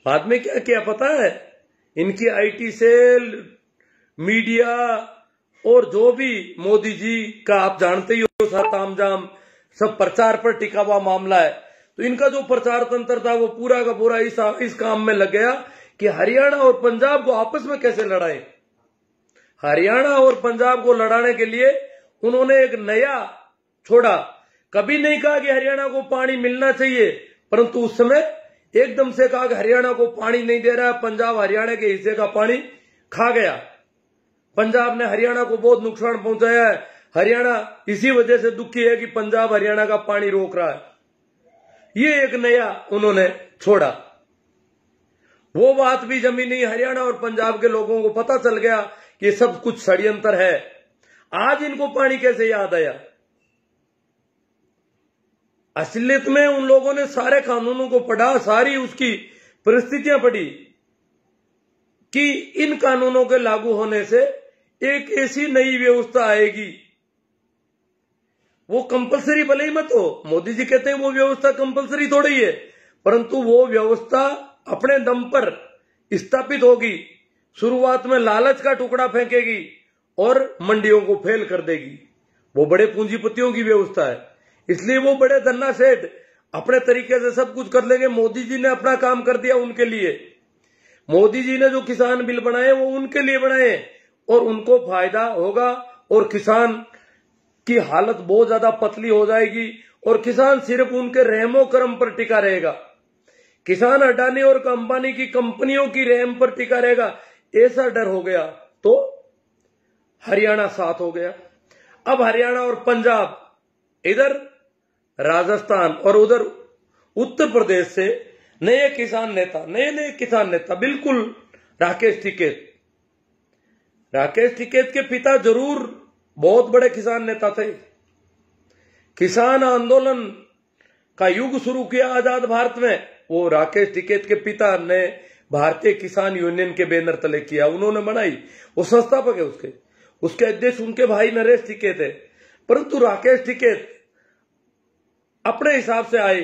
बाद में क्या किया पता है? इनकी आईटी सेल, मीडिया और जो भी मोदी जी का आप जानते ही हो सा तामझाम सब प्रचार पर टिका हुआ मामला है। तो इनका जो प्रचार तंत्र था वो पूरा का पूरा इस काम में लग गया कि हरियाणा और पंजाब को आपस में कैसे लड़ाएं। हरियाणा और पंजाब को लड़ाने के लिए उन्होंने एक नया छोड़ा। कभी नहीं कहा कि हरियाणा को पानी मिलना चाहिए, परंतु उस समय एकदम से कहा कि हरियाणा को पानी नहीं दे रहा है, पंजाब हरियाणा के हिस्से का पानी खा गया। पंजाब ने हरियाणा को बहुत नुकसान पहुंचाया है। हरियाणा इसी वजह से दुखी है कि पंजाब हरियाणा का पानी रोक रहा है। ये एक नया उन्होंने छोड़ा। वो बात भी जमी नहीं। हरियाणा और पंजाब के लोगों को पता चल गया कि ये सब कुछ षड्यंत्र है। आज इनको पानी कैसे याद आया? असलियत में उन लोगों ने सारे कानूनों को पढ़ा, सारी उसकी परिस्थितियां पढ़ी कि इन कानूनों के लागू होने से एक ऐसी नई व्यवस्था आएगी। वो कंपलसरी भले ही मत हो, मोदी जी कहते हैं वो व्यवस्था कंपलसरी थोड़ी है, परंतु वो व्यवस्था अपने दम पर स्थापित होगी। शुरुआत में लालच का टुकड़ा फेंकेगी और मंडियों को फेल कर देगी। वो बड़े पूंजीपतियों की व्यवस्था है, इसलिए वो बड़े धन्ना सेठ अपने तरीके से सब कुछ कर लेंगे। मोदी जी ने अपना काम कर दिया उनके लिए। मोदी जी ने जो किसान बिल बनाए वो उनके लिए बनाए और उनको फायदा होगा और किसान की हालत बहुत ज्यादा पतली हो जाएगी और किसान सिर्फ उनके रहमो करम पर टिका रहेगा। किसान अडानी और अंबानी की कंपनियों की रहम पर टिका रहेगा, ऐसा डर हो गया। तो हरियाणा साथ हो गया। अब हरियाणा और पंजाब, इधर राजस्थान और उधर उत्तर प्रदेश से नए किसान नेता बिल्कुल राकेश टिकैत। राकेश टिकैत के पिता जरूर बहुत बड़े किसान नेता थे। किसान आंदोलन का युग शुरू किया आजाद भारत में, वो राकेश टिकैत के पिता ने भारतीय किसान यूनियन के बैनर तले किया, उन्होंने बनाई। वो संस्थापक है उसके अध्यक्ष उनके भाई नरेश टिकैत है। परंतु राकेश टिकैत अपने हिसाब से आए,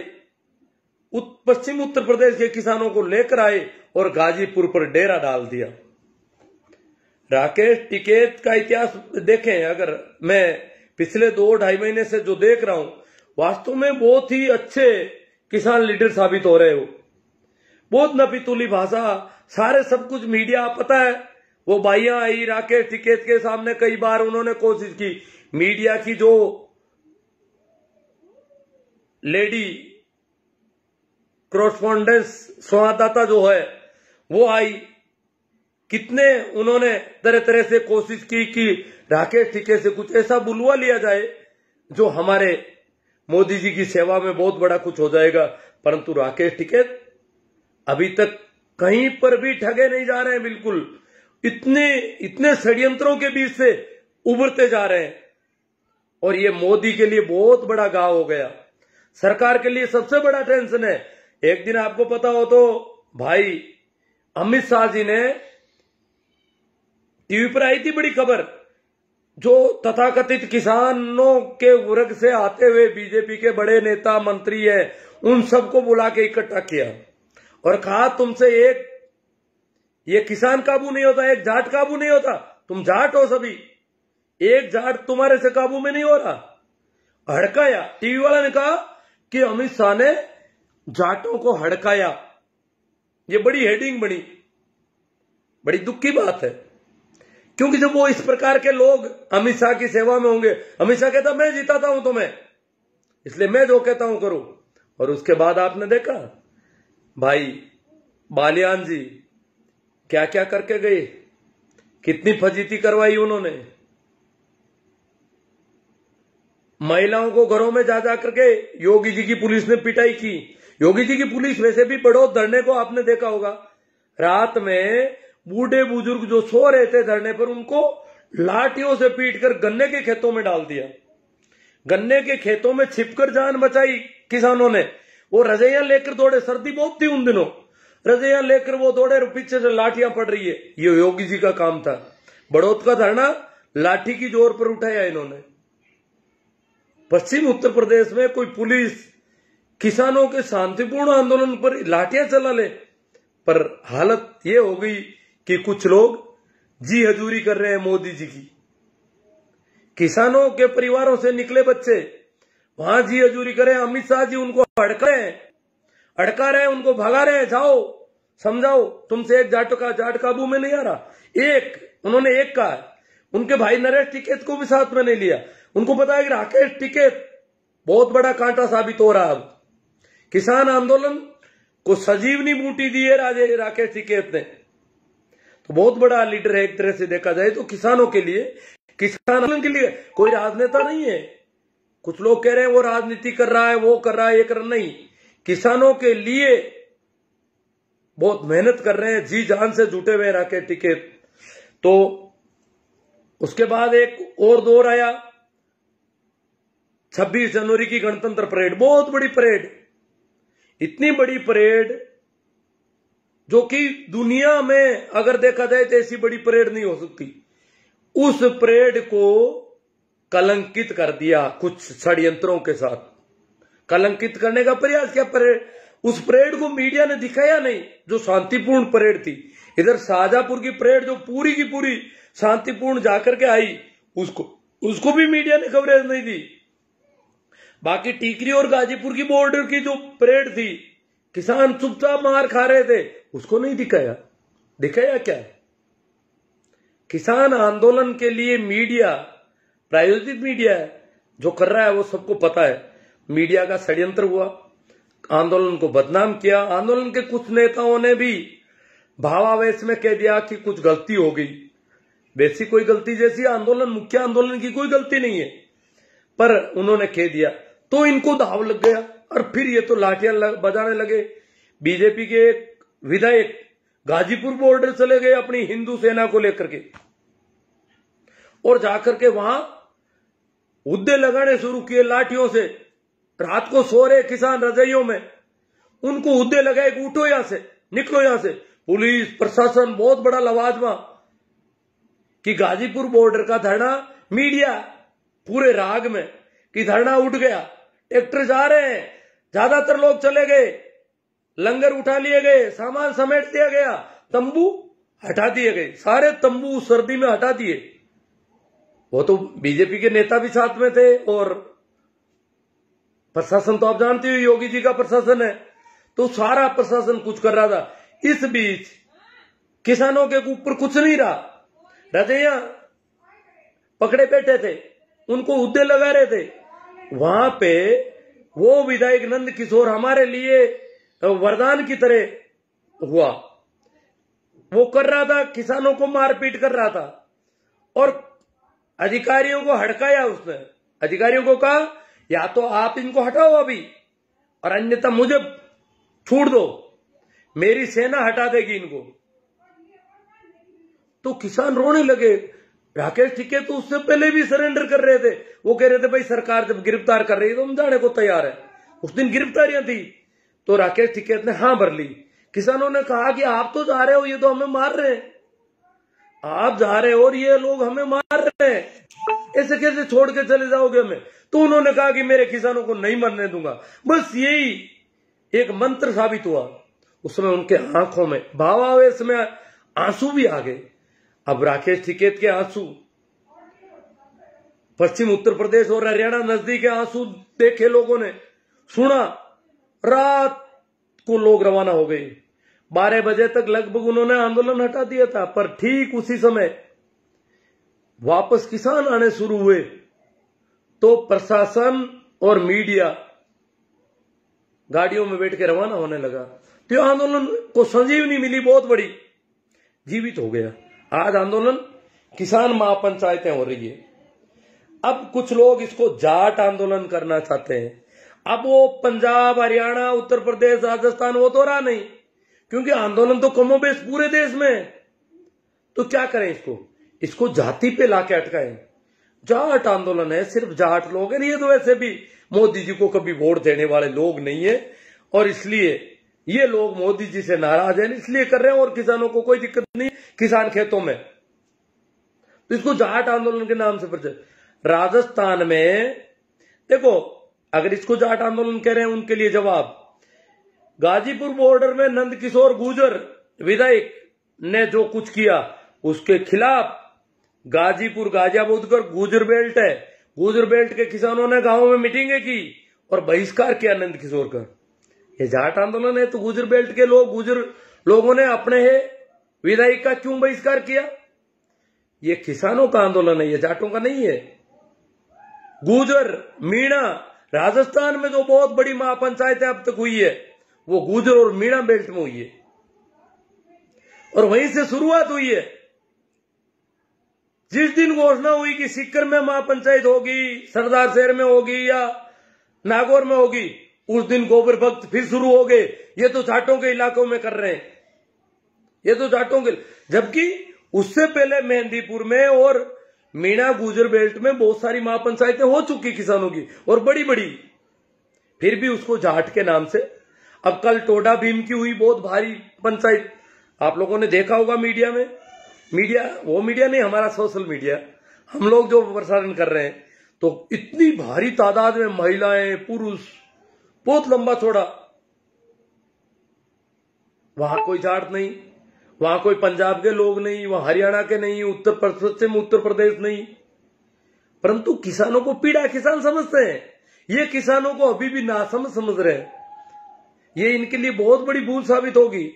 पश्चिम उत्तर प्रदेश के किसानों को लेकर आए और गाजीपुर पर डेरा डाल दिया। राकेश टिकैत का इतिहास देखें, अगर मैं पिछले 2-2.5 महीने से जो देख रहा हूं, वास्तव में बहुत ही अच्छे किसान लीडर साबित हो रहे हो। बहुत नपीतुली भाषा, सारे सब कुछ मीडिया, पता है वो बाइयां आई राकेश टिकैत के सामने, कई बार उन्होंने कोशिश की। मीडिया की जो लेडी कॉरेस्पॉन्डेंस संवाददाता जो है वो आई, कितने उन्होंने तरह तरह से कोशिश की कि राकेश टिकैत से कुछ ऐसा बुलवा लिया जाए जो हमारे मोदी जी की सेवा में बहुत बड़ा कुछ हो जाएगा। परंतु राकेश टिकैत अभी तक कहीं पर भी ठगे नहीं जा रहे हैं। बिल्कुल इतने षड्यंत्रों के बीच से उभरते जा रहे हैं और ये मोदी के लिए बहुत बड़ा घाव हो गया। सरकार के लिए सबसे बड़ा टेंशन है। एक दिन आपको पता हो तो भाई अमित शाह जी ने टीवी पर आई थी बड़ी खबर, जो तथाकथित किसानों के वर्ग से आते हुए बीजेपी के बड़े नेता मंत्री हैं, उन सबको बुला के इकट्ठा किया और कहा तुमसे एक ये किसान काबू नहीं होता, एक जाट काबू नहीं होता, तुम जाट हो सभी, एक जाट तुम्हारे से काबू में नहीं हो रहा। हड़काया। टीवी वाला ने कहा कि अमित शाह ने जाटों को हड़काया। ये बड़ी हेडिंग बनी, बड़ी दुख की बात है, क्योंकि जब वो इस प्रकार के लोग अमित शाह की सेवा में होंगे, अमित शाह कहता मैं जिताता हूं तुम्हें, इसलिए मैं जो कहता हूं करूं। और उसके बाद आपने देखा भाई बालियान जी क्या क्या करके गए, कितनी फजीती करवाई उन्होंने। महिलाओं को घरों में जा करके योगी जी की पुलिस ने पिटाई की। योगी जी की पुलिस वैसे भी बढ़ो धरने को आपने देखा होगा, रात में बूढ़े बुजुर्ग जो सो रहे थे धरने पर, उनको लाठियों से पीटकर गन्ने के खेतों में डाल दिया। गन्ने के खेतों में छिपकर जान बचाई किसानों ने। वो रजैया लेकर दौड़े, सर्दी बहुत थी उन दिनों, रजैया लेकर वो दौड़े, पीछे से लाठियां पड़ रही है। ये योगी जी का काम था। बड़ौत का धरना लाठी की जोर पर उठाया इन्होंने। पश्चिम उत्तर प्रदेश में कोई पुलिस किसानों के शांतिपूर्ण आंदोलन पर लाठियां चला ले, पर हालत ये हो गई कि कुछ लोग जी हजूरी कर रहे हैं मोदी जी की। किसानों के परिवारों से निकले बच्चे वहां जी हजूरी करें, अमित शाह जी उनको अड़का रहे हैं, उनको भगा रहे हैं, जाओ समझाओ, तुमसे एक जाट काबू में नहीं आ रहा। उन्होंने एक कहा, उनके भाई नरेश टिकैत को भी साथ में नहीं लिया। उनको पता है कि राकेश टिकैत बहुत बड़ा कांटा साबित हो रहा है। अब किसान आंदोलन को सजीवनी बूटी दी है राकेश टिकैत ने, तो बहुत बड़ा लीडर है एक तरह से देखा जाए तो किसानों के लिए, किसान आंदोलन के लिए। कोई राजनेता नहीं है। कुछ लोग कह रहे हैं वो राजनीति कर रहा है, वो कर रहा है, ये कर रहा नहीं, किसानों के लिए बहुत मेहनत कर रहे हैं, जी जान से जुटे हुए राकेश टिकैत। तो उसके बाद एक और दौर आया 26 जनवरी की गणतंत्र परेड, बहुत बड़ी परेड, इतनी बड़ी परेड जो कि दुनिया में अगर देखा जाए तो ऐसी बड़ी परेड नहीं हो सकती। उस परेड को कलंकित कर दिया कुछ षड्यंत्रों के साथ। कलंकित करने का प्रयास किया। उस परेड को मीडिया ने दिखाया नहीं, जो शांतिपूर्ण परेड थी। इधर शाहजहांपुर की परेड जो पूरी की पूरी शांतिपूर्ण जाकर के आई, उसको भी मीडिया ने कवरेज नहीं दी। बाकी टीकरी और गाजीपुर की बॉर्डर की जो परेड थी, किसान चुपचाप मार खा रहे थे, उसको नहीं दिखाया क्या? किसान आंदोलन के लिए मीडिया, प्रायोजित मीडिया है जो कर रहा है, वो सबको पता है। मीडिया का षड्यंत्र हुआ, आंदोलन को बदनाम किया। आंदोलन के कुछ नेताओं ने भी भावावेश में कह दिया कि कुछ गलती हो गई। वैसी कोई गलती जैसी मुख्य आंदोलन की कोई गलती नहीं है, पर उन्होंने कह दिया तो इनको दाव लग गया और फिर ये तो लाठियां बजाने लगे। बीजेपी के एक विधायक गाजीपुर बॉर्डर चले गए अपनी हिंदू सेना को लेकर के, और जाकर के वहां हुद्दे लगाने शुरू किए लाठियों से। रात को सो रहे किसान रजाइयों में, उनको हुद्दे लगाए, उठो यहां से, निकलो यहां से। पुलिस प्रशासन बहुत बड़ा लवाजमा कि गाजीपुर बॉर्डर का धरना, मीडिया पूरे राग में कि धरना उठ गया, ट्रैक्टर जा रहे हैं, ज्यादातर लोग चले गए, लंगर उठा लिए गए, सामान समेट दिया गया, तंबू हटा दिए गए, सारे तंबू सर्दी में हटा दिए। वो तो बीजेपी के नेता भी साथ में थे और प्रशासन तो आप जानते हो योगी जी का प्रशासन है, तो सारा प्रशासन कुछ कर रहा था। इस बीच किसानों के ऊपर कुछ नहीं रहा, रजैया पकड़े बैठे थे, उनको हुद्दे लगा रहे थे। वहां पे वो विधायक नंद किशोर हमारे लिए वरदान की तरह हुआ, वो कर रहा था, किसानों को मारपीट कर रहा था और अधिकारियों को हड़काया उसने। अधिकारियों को कहा या तो आप इनको हटाओ अभी और अन्यथा मुझे छोड़ दो, मेरी सेना हटा देगी इनको। तो किसान रोने लगे। राकेश टिकैत तो उससे पहले भी सरेंडर कर रहे थे, वो कह रहे थे भाई सरकार जब गिरफ्तार कर रही है तो हम जाने को तैयार है। उस दिन गिरफ्तारियां थी तो राकेश टिकैत ने हां भर ली। किसानों ने कहा कि आप तो जा रहे हो, ये तो हमें मार रहे हैं, आप जा रहे हो और ये लोग हमें मार रहे हैं, ऐसे कैसे छोड़ के चले जाओगे हमें? तो उन्होंने कहा कि मेरे किसानों को नहीं मरने दूंगा। बस यही एक मंत्र साबित हुआ। उसमें उनके आंखों में भावावेश में आंसू भी आ गए। अब राकेश टिकैत के आंसू, पश्चिम उत्तर प्रदेश और हरियाणा नजदीक के आंसू देखे लोगों ने, सुना। रात को लोग रवाना हो गए, 12 बजे तक लगभग उन्होंने आंदोलन हटा दिया था। पर ठीक उसी समय वापस किसान आने शुरू हुए तो प्रशासन और मीडिया गाड़ियों में बैठ के रवाना होने लगा। तो आंदोलन को संजीवनी मिली, बहुत बड़ी, जीवित हो गया। आज आंदोलन किसान महापंचायतें हो रही है। अब कुछ लोग इसको जाट आंदोलन करना चाहते हैं। अब वो पंजाब, हरियाणा, उत्तर प्रदेश, राजस्थान वो तो रहा नहीं, क्योंकि आंदोलन तो कमोबेश पूरे देश में है। तो क्या करें इसको जाति पे लाके अटकाएं। जाट आंदोलन है, सिर्फ जाट लोग हैं। ये तो वैसे भी मोदी जी को कभी वोट देने वाले लोग नहीं है और इसलिए ये लोग मोदी जी से नाराज हैं, इसलिए कर रहे हैं। और किसानों को कोई दिक्कत नहीं, किसान खेतों में, तो इसको जाट आंदोलन के नाम से परिचय। राजस्थान में देखो, अगर इसको जाट आंदोलन कह रहे हैं उनके लिए जवाब, गाजीपुर बॉर्डर में नंद किशोर गुर्जर विधायक ने जो कुछ किया उसके खिलाफ गाजीपुर गाजियाबाद का गुजर बेल्ट है, गुजर बेल्ट के किसानों ने गांव में मीटिंगें की और बहिष्कार किया नंद किशोर का। ये जाट आंदोलन है तो गुजर बेल्ट के गुजर लोगों ने अपने विधायक का क्यों बहिष्कार किया? ये किसानों का आंदोलन है, ये जाटों का नहीं है। गुजर मीणा राजस्थान में जो बहुत बड़ी महापंचायतें अब तक हुई है वो गुजर और मीणा बेल्ट में हुई है और वहीं से शुरुआत हुई है। जिस दिन घोषणा हुई कि सीकर में महापंचायत होगी, सरदार शहर में होगी या नागौर में होगी, उस दिन गोबर भक्त फिर शुरू हो गए। ये तो जाटों के इलाकों में कर रहे हैं, ये तो जाटों के, जबकि उससे पहले मेहंदीपुर में और मीणा गुजर बेल्ट में बहुत सारी महापंचायतें हो चुकी किसानों की और बड़ी बड़ी, फिर भी उसको जाट के नाम से। अब कल टोडा भीम की हुई बहुत भारी पंचायत, आप लोगों ने देखा होगा मीडिया में, वो मीडिया नहीं, हमारा सोशल मीडिया, हम लोग जो प्रसारण कर रहे हैं, तो इतनी भारी तादाद में महिलाएं पुरुष, बहुत लंबा चौड़ा, वहां कोई जाट नहीं, वहां कोई पंजाब के लोग नहीं, वहां हरियाणा के नहीं, पश्चिम उत्तर प्रदेश नहीं, परंतु किसानों को पीड़ा किसान समझते हैं। ये किसानों को अभी भी नासमझ समझ रहे हैं, ये इनके लिए बहुत बड़ी भूल साबित होगी।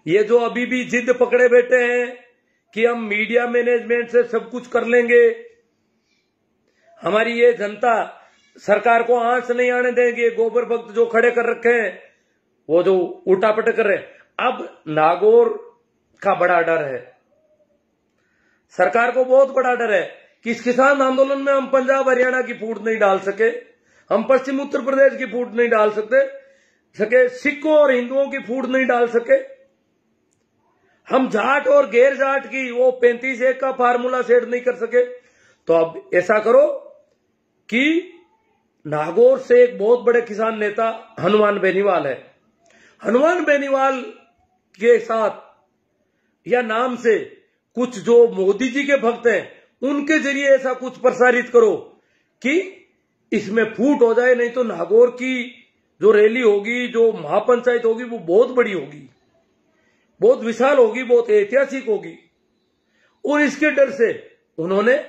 ये जो अभी भी जिद पकड़े बैठे हैं कि हम मीडिया मैनेजमेंट से सब कुछ कर लेंगे, हमारी ये जनता सरकार को आंच नहीं आने देंगे, गोबर भक्त जो खड़े कर रखे हैं वो जो उल्टा पटक कर रहे हैं। अब नागौर का बड़ा डर है, सरकार को बहुत बड़ा डर है कि इस किसान आंदोलन में हम पंजाब हरियाणा की फूट नहीं डाल सके, हम पश्चिम उत्तर प्रदेश की फूट नहीं डाल सके, सिखों और हिंदुओं की फूट नहीं डाल सके, हम जाट और गैर जाट की वो 35-1 का फार्मूला सेट नहीं कर सके। तो अब ऐसा करो कि नागौर से एक बहुत बड़े किसान नेता हनुमान बेनीवाल है, हनुमान बेनीवाल के साथ या नाम से कुछ जो मोदी जी के भक्त हैं उनके जरिए ऐसा कुछ प्रसारित करो कि इसमें फूट हो जाए। नहीं तो नागौर की जो रैली होगी, जो महापंचायत होगी, वो बहुत बड़ी होगी, बहुत विशाल होगी, बहुत ऐतिहासिक होगी। और इसके डर से उन्होंने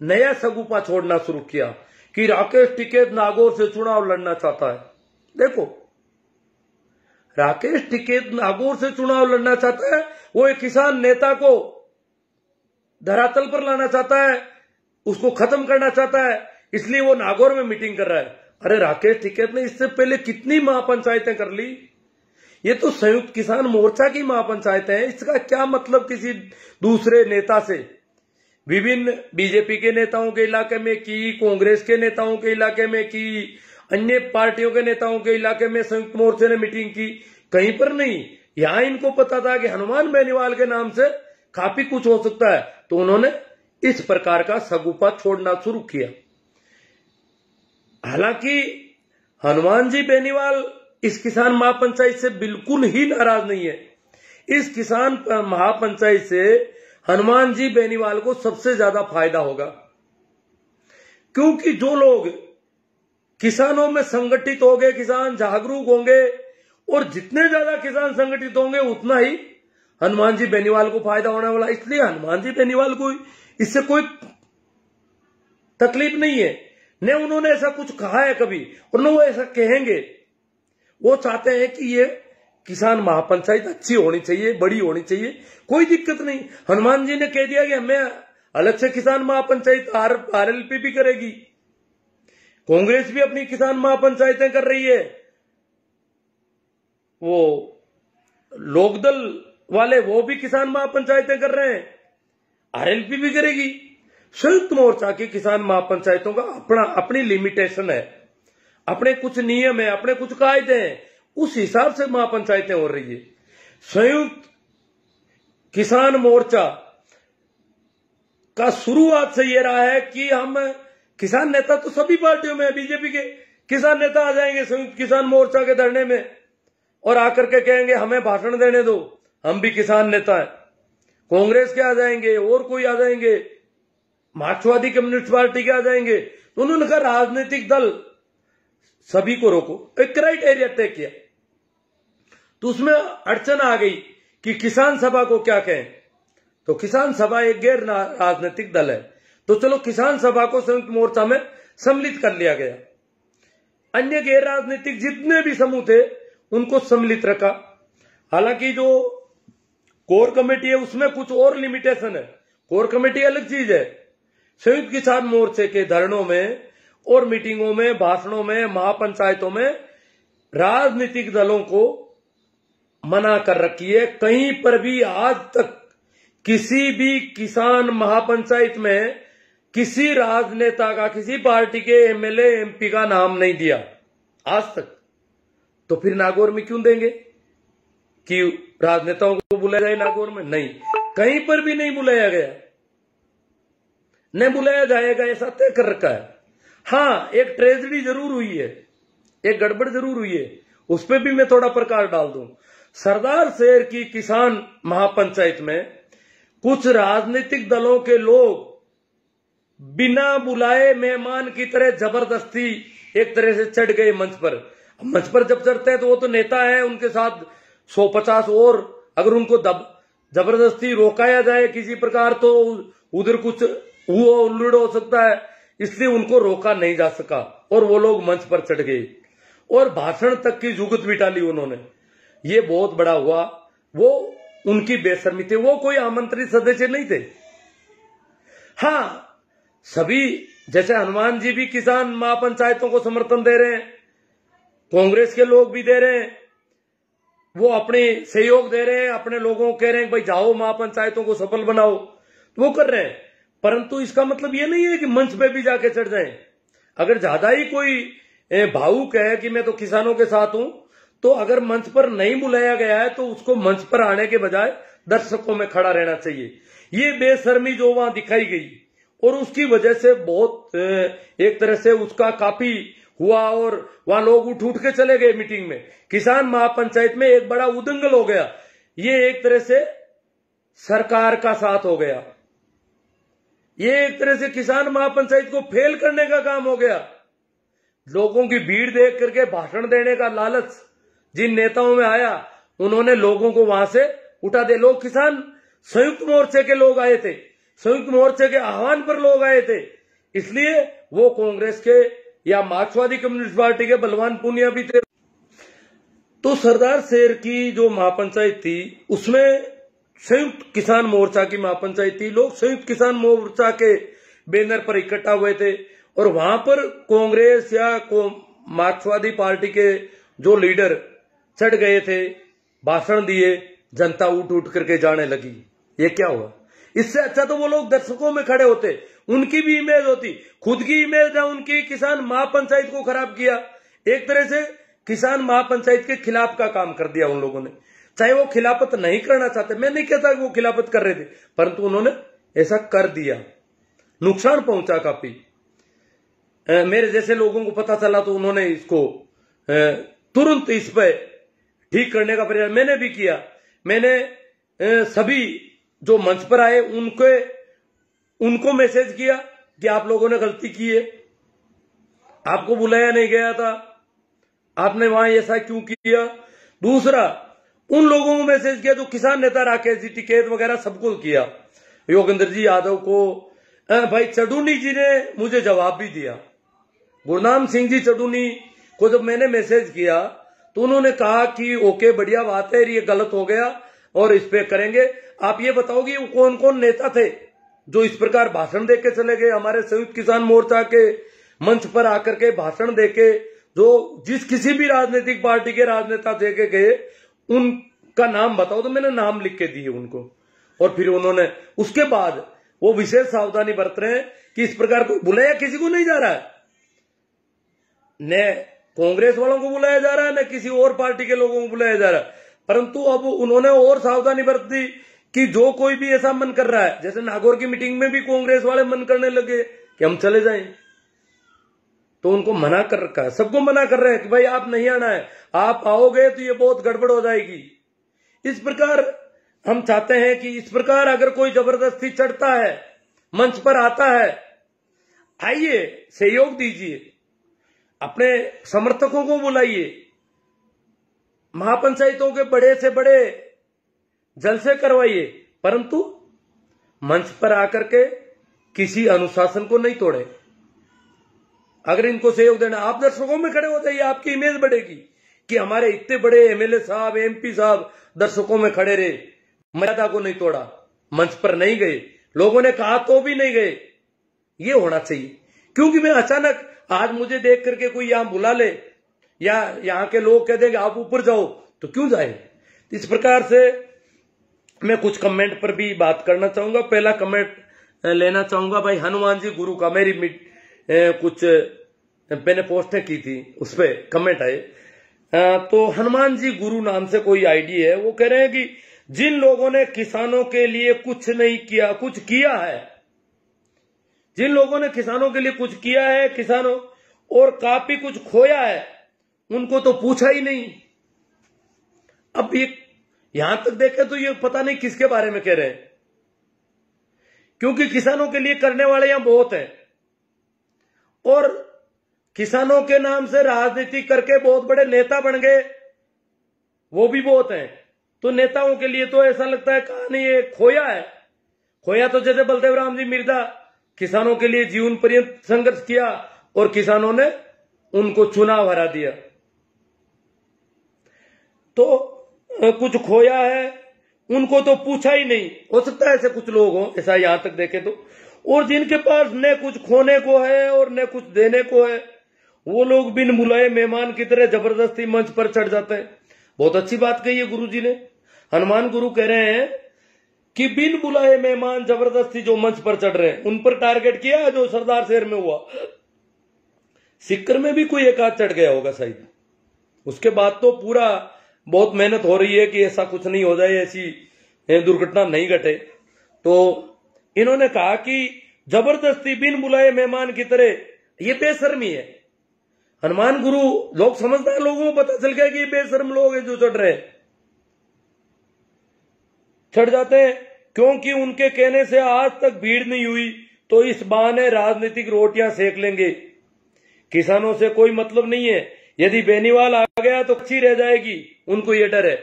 नया सगुपा छोड़ना शुरू किया कि राकेश टिकैत नागौर से चुनाव लड़ना चाहता है। देखो, राकेश टिकैत नागौर से चुनाव लड़ना चाहता है, वो एक किसान नेता को धरातल पर लाना चाहता है, उसको खत्म करना चाहता है, इसलिए वो नागौर में मीटिंग कर रहा है। अरे राकेश टिकैत ने इससे पहले कितनी महापंचायतें कर ली, ये तो संयुक्त किसान मोर्चा की महापंचायतें हैं। इसका क्या मतलब किसी दूसरे नेता से? विभिन्न बीजेपी के नेताओं के इलाके में की, कांग्रेस के नेताओं के इलाके में की, अन्य पार्टियों के नेताओं के इलाके में संयुक्त मोर्चे ने मीटिंग की, कहीं पर नहीं। यहां इनको पता था कि हनुमान बेनीवाल के नाम से काफी कुछ हो सकता है, तो उन्होंने इस प्रकार का सगुपा छोड़ना शुरू किया। हालांकि हनुमान जी बेनीवाल इस किसान महापंचायत से बिल्कुल ही नाराज नहीं है। इस किसान महापंचायत से हनुमान जी बेनीवाल को सबसे ज्यादा फायदा होगा, क्योंकि जो लोग किसानों में संगठित होंगे, किसान जागरूक होंगे, और जितने ज्यादा किसान संगठित होंगे उतना ही हनुमान जी बेनीवाल को फायदा होने वाला। इसलिए हनुमान जी बेनीवाल को इससे कोई तकलीफ नहीं है, न उन्होंने ऐसा कुछ कहा है कभी, और न वो ऐसा कहेंगे। वो चाहते हैं कि ये किसान महापंचायत अच्छी होनी चाहिए, बड़ी होनी चाहिए, कोई दिक्कत नहीं। हनुमान जी ने कह दिया कि हमें अलग से किसान महापंचायत आरएलपी भी करेगी, कांग्रेस भी अपनी किसान महापंचायतें कर रही है, वो लोकदल वाले वो भी किसान महापंचायतें कर रहे हैं, आरएलपी भी करेगी। संयुक्त मोर्चा की किसान महापंचायतों का अपनी लिमिटेशन है, अपने कुछ नियम है, अपने कुछ कायदे हैं, उस हिसाब से महापंचायतें हो रही है। संयुक्त किसान मोर्चा का शुरुआत से यह रहा है कि हम किसान नेता तो सभी पार्टियों में, बीजेपी के किसान नेता आ जाएंगे संयुक्त किसान मोर्चा के धरने में और आकर के कहेंगे हमें भाषण देने दो, हम भी किसान नेता हैं। कांग्रेस के आ जाएंगे और कोई आ जाएंगे, मार्क्सवादी कम्युनिस्ट पार्टी के आ जाएंगे। तो उन्होंने कहा राजनीतिक दल सभी को रोको, एक क्राइटेरिया तय किया। तो उसमें अड़चन आ गई कि किसान सभा को क्या कहें। तो किसान सभा एक गैर राजनीतिक दल है, तो चलो किसान सभा को संयुक्त मोर्चा में सम्मिलित कर लिया गया। अन्य गैर राजनीतिक जितने भी समूह थे उनको सम्मिलित रखा। हालांकि जो कोर कमेटी है उसमें कुछ और लिमिटेशन है। कोर कमेटी अलग चीज है। संयुक्त किसान मोर्चे के धरनों में और मीटिंगों में, भाषणों में, महापंचायतों में राजनीतिक दलों को मना कर रखी है। कहीं पर भी आज तक किसी भी किसान महापंचायत में किसी राजनेता का, किसी पार्टी के एमएलए एमपी का नाम नहीं दिया आज तक। तो फिर नागौर में क्यों देंगे कि राजनेताओं को बुलाया जाए नागौर में? नहीं, कहीं पर भी नहीं बुलाया गया, नहीं बुलाया जाएगा, ऐसा तय कर रखा है। हाँ, एक ट्रेजेडी जरूर हुई है, एक गड़बड़ जरूर हुई है, उस पर भी मैं थोड़ा प्रकाश डाल दूं। सरदार शहर की किसान महापंचायत में कुछ राजनीतिक दलों के लोग बिना बुलाए मेहमान की तरह जबरदस्ती एक तरह से चढ़ गए मंच पर। मंच पर जब चढ़ते हैं तो वो तो नेता है, उनके साथ 150 और अगर उनको जबरदस्ती रोकाया जाए किसी प्रकार तो उधर कुछ हुआ उल्लड़ हो सकता है, इसलिए उनको रोका नहीं जा सका और वो लोग मंच पर चढ़ गए और भाषण तक की जुगत बिठा ली उन्होंने। ये बहुत बड़ा हुआ। वो उनकी बेशर्मी थी, वो कोई आमंत्रित सदस्य नहीं थे। हाँ, सभी जैसे हनुमान जी भी किसान महापंचायतों को समर्थन दे रहे हैं, कांग्रेस के लोग भी दे रहे हैं, वो अपने सहयोग दे रहे हैं, अपने लोगों को कह रहे हैं भाई जाओ महापंचायतों को सफल बनाओ, तो वो कर रहे हैं। परंतु इसका मतलब ये नहीं है कि मंच पे भी जाके चढ़ जाएं। अगर ज्यादा ही कोई भावुक है कि मैं तो किसानों के साथ हूं, तो अगर मंच पर नहीं बुलाया गया है तो उसको मंच पर आने के बजाय दर्शकों में खड़ा रहना चाहिए। ये बेशर्मी जो वहां दिखाई गई और उसकी वजह से बहुत एक तरह से उसका काफी हुआ और वहां लोग उठ उठ के चले गए मीटिंग में। किसान महापंचायत में एक बड़ा उदंगल हो गया। ये एक तरह से सरकार का साथ हो गया, ये एक तरह से किसान महापंचायत को फेल करने का काम हो गया। लोगों की भीड़ देख करके भाषण देने का लालच जिन नेताओं में आया, उन्होंने लोगों को वहां से उठा दे। लोग किसान संयुक्त मोर्चे के लोग आए थे, संयुक्त मोर्चे के आह्वान पर लोग आए थे, इसलिए वो कांग्रेस के या मार्क्सवादी कम्युनिस्ट पार्टी के बलवान पूनिया भी थे। तो सरदार शहर की जो महापंचायत थी उसमें संयुक्त किसान मोर्चा की महापंचायत थी। लोग संयुक्त किसान मोर्चा के बैनर पर इकट्ठा हुए थे और वहां पर कांग्रेस या मार्क्सवादी पार्टी के जो लीडर चढ़ गए थे, भाषण दिए, जनता उठ उठ करके जाने लगी। ये क्या हुआ? इससे अच्छा तो वो लोग दर्शकों में खड़े होते, उनकी भी इमेज होती। खुद की इमेज है उनकी, किसान महापंचायत को खराब किया। एक तरह से किसान महापंचायत के खिलाफ का काम कर दिया उन लोगों ने। चाहे वो खिलाफत नहीं करना चाहते, मैं नहीं कहता कि वो खिलाफत कर रहे थे, परंतु उन्होंने ऐसा कर दिया, नुकसान पहुंचा काफी। मेरे जैसे लोगों को पता चला तो उन्होंने इसको तुरंत इस पे ठीक करने का प्रयास मैंने भी किया। मैंने सभी जो मंच पर आए उनको मैसेज किया कि आप लोगों ने गलती की है, आपको बुलाया नहीं गया था, आपने वहां ऐसा क्यों किया। दूसरा, उन लोगों को मैसेज किया जो किसान नेता राकेश जी टिकैत वगैरह सबको किया, योगेंद्र जी यादव को। भाई चडूनी जी ने मुझे जवाब भी दिया। गुरनाम सिंह जी चडूनी को जब मैंने मैसेज किया तो उन्होंने कहा कि ओके बढ़िया बात है, ये गलत हो गया और इस पे करेंगे। आप ये बताओगे कौन कौन नेता थे जो इस प्रकार भाषण देके चले गए हमारे संयुक्त किसान मोर्चा के मंच पर आकर के भाषण देके, जो जिस किसी भी राजनीतिक पार्टी के राजनेता देके गए उनका नाम बताओ। तो मैंने नाम लिख के दिए उनको और फिर उन्होंने उसके बाद वो विशेष सावधानी बरत रहे हैं कि इस प्रकार को बुलाया किसी को नहीं जा रहा है, न कांग्रेस वालों को बुलाया जा रहा है, न किसी और पार्टी के लोगों को बुलाया जा रहा है। परंतु अब उन्होंने और सावधानी बरत दी कि जो कोई भी ऐसा मन कर रहा है, जैसे नागौर की मीटिंग में भी कांग्रेस वाले मन करने लगे कि हम चले जाएं, तो उनको मना कर रखा है, सबको मना कर रहे हैं कि भाई आप नहीं आना है, आप आओगे तो ये बहुत गड़बड़ हो जाएगी। इस प्रकार हम चाहते हैं कि इस प्रकार अगर कोई जबरदस्ती चढ़ता है, मंच पर आता है, आइए सहयोग दीजिए, अपने समर्थकों को बुलाइए, महापंचायतों के बड़े से बड़े जलसे करवाइए, परंतु मंच पर आकर के किसी अनुशासन को नहीं तोड़े। अगर इनको सहयोग देना, आप दर्शकों में खड़े हो जाइए, आपकी इमेज बढ़ेगी कि हमारे इतने बड़े एमएलए साहब, एमपी साहब दर्शकों में खड़े रहे, मर्यादा को नहीं तोड़ा, मंच पर नहीं गए, लोगों ने कहा तो भी नहीं गए। ये होना चाहिए, क्योंकि मैं अचानक आज मुझे देख करके कोई यहां बुला ले या यहां के लोग कह देंगे आप ऊपर जाओ, तो क्यों जाए। इस प्रकार से मैं कुछ कमेंट पर भी बात करना चाहूंगा। पहला कमेंट लेना चाहूंगा भाई हनुमान जी गुरु का, मेरी कुछ मैंने पोस्टें की थी, उस पर कमेंट आए। तो हनुमान जी गुरु नाम से कोई आईडी है, वो कह रहे हैं कि जिन लोगों ने किसानों के लिए कुछ नहीं किया, कुछ किया है, जिन लोगों ने किसानों के लिए कुछ किया है, किसानों और काफी कुछ खोया है, उनको तो पूछा ही नहीं। अब ये यहां तक देखें तो ये पता नहीं किसके बारे में कह रहे हैं, क्योंकि किसानों के लिए करने वाले यहां बहुत हैं और किसानों के नाम से राजनीति करके बहुत बड़े नेता बन गए, वो भी बहुत हैं। तो नेताओं के लिए तो ऐसा लगता है कहानी ये खोया है। खोया तो जैसे बलदेव राम जी मिर्जा किसानों के लिए जीवन पर्यंत संघर्ष किया और किसानों ने उनको चुनाव हरा दिया। तो कुछ खोया है, उनको तो पूछा ही नहीं। हो सकता है ऐसे कुछ लोग हों, ऐसा यहां तक देखें तो। और जिनके पास न कुछ खोने को है और न कुछ देने को है, वो लोग बिन बुलाए मेहमान की तरह जबरदस्ती मंच पर चढ़ जाते हैं। बहुत अच्छी बात कही है गुरु जी ने। हनुमान गुरु कह रहे हैं कि बिन बुलाए मेहमान जबरदस्ती जो मंच पर चढ़ रहे हैं, उन पर टारगेट किया जो सरदार शहर में हुआ। सिक्कर में भी कोई एक आध चढ़ गया होगा शायद। उसके बाद तो पूरा बहुत मेहनत हो रही है कि ऐसा कुछ नहीं हो जाए, ऐसी दुर्घटना नहीं घटे। तो इन्होंने कहा कि जबरदस्ती बिन बुलाए मेहमान की तरह, ये बेशर्मी है। हनुमान गुरु, लोग समझदार लोगों को पता चल गया कि ये बेशर्म लोग हैं जो चढ़ रहे हैं, चढ़ जाते हैं। क्योंकि उनके कहने से आज तक भीड़ नहीं हुई, तो इस बहाने राजनीतिक रोटियां सेक लेंगे। किसानों से कोई मतलब नहीं है, यदि बेनीवाल आ गया तो कच्ची रह जाएगी। उनको ये डर है,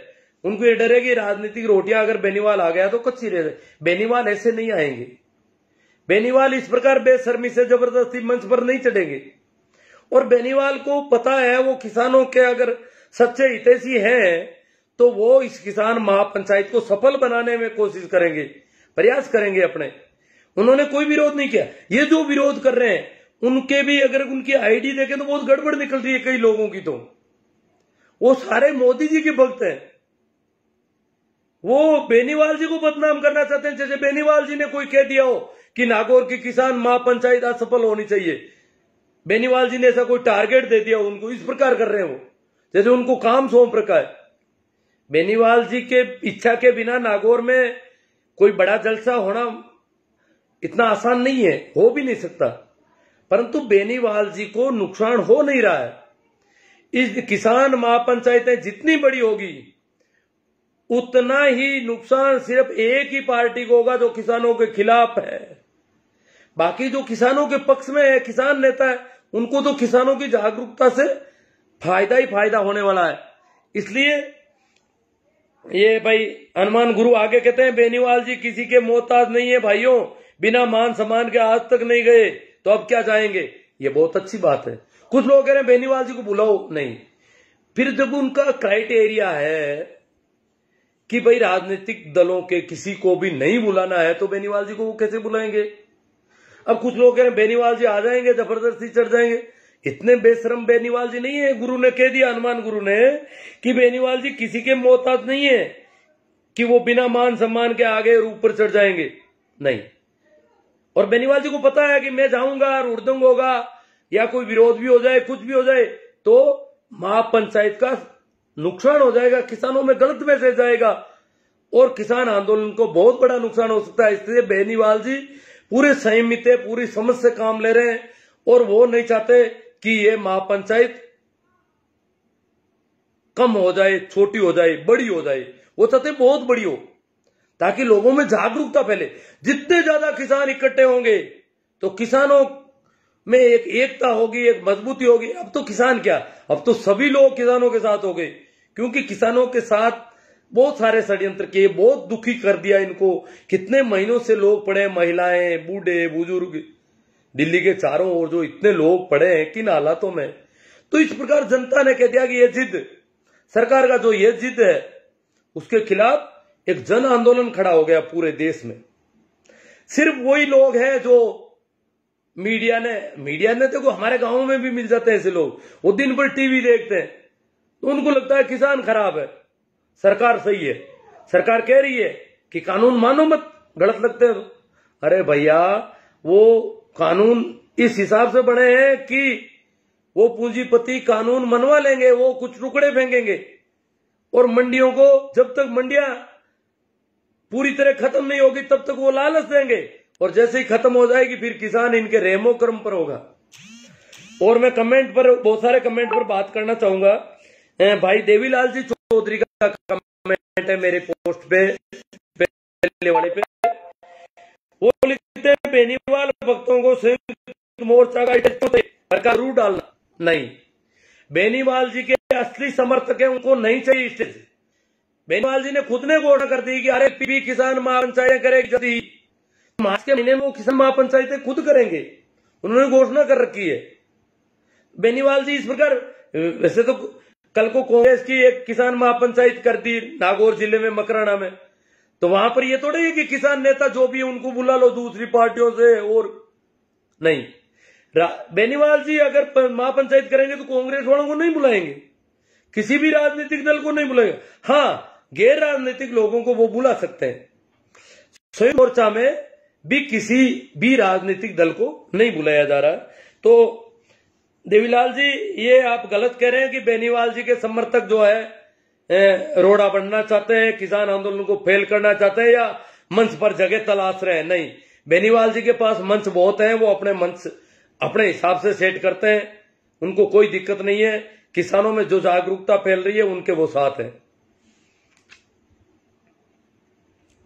उनको ये डर है कि राजनीतिक रोटियां अगर बेनीवाल आ गया तो कच्ची रह जाए। बेनीवाल ऐसे नहीं आएंगे। बेनीवाल इस प्रकार बेशर्मी से जबरदस्ती मंच पर नहीं चढ़ेंगे। और बेनीवाल को पता है वो किसानों के अगर सच्चे हितैषी हैं तो वो इस किसान महापंचायत को सफल बनाने में कोशिश करेंगे, प्रयास करेंगे अपने। उन्होंने कोई विरोध नहीं किया। ये जो विरोध कर रहे हैं उनके भी अगर उनकी आईडी देखें तो बहुत गड़बड़ निकल रही है कई लोगों की। तो वो सारे मोदी जी के भक्त हैं। वो बेनीवाल जी को बदनाम करना चाहते हैं, जैसे बेनीवाल जी ने कोई कह दिया हो कि नागौर की किसान महापंचायत असफल होनी चाहिए। बेनीवाल जी ने ऐसा कोई टारगेट दे दिया उनको, इस प्रकार कर रहे हैं वो, जैसे उनको काम सौंप रखा है। बेनीवाल जी के इच्छा के बिना नागौर में कोई बड़ा जलसा होना इतना आसान नहीं है, हो भी नहीं सकता। परंतु बेनीवाल जी को नुकसान हो नहीं रहा है। इस किसान महापंचायतें जितनी बड़ी होगी उतना ही नुकसान सिर्फ एक ही पार्टी को होगा जो किसानों के खिलाफ है। बाकी जो किसानों के पक्ष में है, किसान नेता है, उनको तो किसानों की जागरूकता से फायदा ही फायदा होने वाला है। इसलिए ये भाई हनुमान गुरु आगे कहते हैं बेनीवाल जी किसी के मोहताज नहीं है भाइयों, बिना मान सम्मान के आज तक नहीं गए तो अब क्या जाएंगे। ये बहुत अच्छी बात है। कुछ लोग कह रहे हैं बेनीवाल जी को बुलाओ, नहीं। फिर जब उनका क्राइटेरिया है कि भाई राजनीतिक दलों के किसी को भी नहीं बुलाना है तो बेनीवाल जी को वो कैसे बुलाएंगे। अब कुछ लोग कह रहे हैं बेनीवाल जी आ जाएंगे, जबरदस्ती चढ़ जाएंगे। इतने बेशरम बेनीवाल जी नहीं है। गुरु ने कह दिया, हनुमान गुरु ने, कि बेनीवाल जी किसी के मोहताज नहीं है कि वो बिना मान सम्मान के आगे और ऊपर चढ़ जाएंगे, नहीं। और बेनीवाल जी को पता है कि मैं जाऊंगा और उड़दंग होगा या कोई विरोध भी हो जाए, कुछ भी हो जाए तो महापंचायत का नुकसान हो जाएगा, किसानों में गलत मैसेज जाएगा और किसान आंदोलन को बहुत बड़ा नुकसान हो सकता है। इसलिए बेनीवाल जी पूरे संयमित है, पूरी समझ से काम ले रहे हैं और वो नहीं चाहते कि ये महापंचायत कम हो जाए, छोटी हो जाए, बड़ी हो जाए। वो चाहते बहुत बड़ी हो ताकि लोगों में जागरूकता फैले। जितने ज्यादा किसान इकट्ठे होंगे तो किसानों में एक एकता होगी, एक मजबूती होगी। अब तो किसान क्या, अब तो सभी लोग किसानों के साथ हो गए, क्योंकि किसानों के साथ बहुत सारे षड्यंत्र किए, बहुत दुखी कर दिया इनको। कितने महीनों से लोग पड़े, महिलाएं, बूढ़े, बुजुर्ग, दिल्ली के चारों ओर जो इतने लोग पड़े हैं किन हालातों में। तो इस प्रकार जनता ने कह दिया कि ये जिद, सरकार का जो ये जिद है उसके खिलाफ एक जन आंदोलन खड़ा हो गया पूरे देश में। सिर्फ वही लोग हैं जो मीडिया ने देखो, हमारे गांवों में भी मिल जाते हैं ऐसे लोग, वो दिन भर टीवी देखते हैं तो उनको लगता है किसान खराब है, सरकार सही है, सरकार कह रही है कि कानून मानो मत, गलत लगते हैं तो। अरे भैया, वो कानून इस हिसाब से बने हैं कि वो पूंजीपति कानून मनवा लेंगे, वो कुछ टुकड़े फेंकेंगे और मंडियों को जब तक मंडियां पूरी तरह खत्म नहीं होगी तब तक वो लालच देंगे, और जैसे ही खत्म हो जाएगी फिर किसान इनके रेमो क्रम पर होगा। और मैं कमेंट पर, बहुत सारे कमेंट पर बात करना चाहूंगा। भाई देवीलाल जी चौधरी का कमेंट है मेरे पोस्ट पे, पहले वाले पे। वो लिखते हैं बेनीवाल भक्तों को संयुक्त मोर्चा का सरकार रूट डालना नहीं। बेनीवाल जी के असली समर्थक है, उनको नहीं चाहिए स्टेज। बेनीवाल जी ने खुद ने घोषणा कर दी कि अरे पीपी किसान महापंचायत करेगी, मार्च के महीने में वो किसान महापंचायतें खुद करेंगे, उन्होंने घोषणा कर रखी है। बेनीवाल जी इस प्रकार, वैसे तो कल को कांग्रेस की एक किसान महापंचायत कर दी नागौर जिले में, मकराना में, तो वहां पर ये थोड़ी है कि किसान नेता जो भी उनको बुला लो दूसरी पार्टियों से, और नहीं। बेनीवाल जी अगर महापंचायत करेंगे तो कांग्रेस वालों को नहीं बुलाएंगे, किसी भी राजनीतिक दल को नहीं बुलाएंगे। हाँ, गैर राजनीतिक लोगों को वो बुला सकते हैं। संयुक्त मोर्चा में भी किसी भी राजनीतिक दल को नहीं बुलाया जा रहा। तो देवीलाल जी, ये आप गलत कह रहे हैं कि बेनीवाल जी के समर्थक जो है रोड़ा बनना चाहते हैं, किसान आंदोलन को फेल करना चाहते हैं या मंच पर जगह तलाश रहे हैं। नहीं, बेनीवाल जी के पास मंच बहुत है, वो अपने मंच अपने हिसाब से सेट करते हैं, उनको कोई दिक्कत नहीं है। किसानों में जो जागरूकता फैल रही है उनके वो साथ है।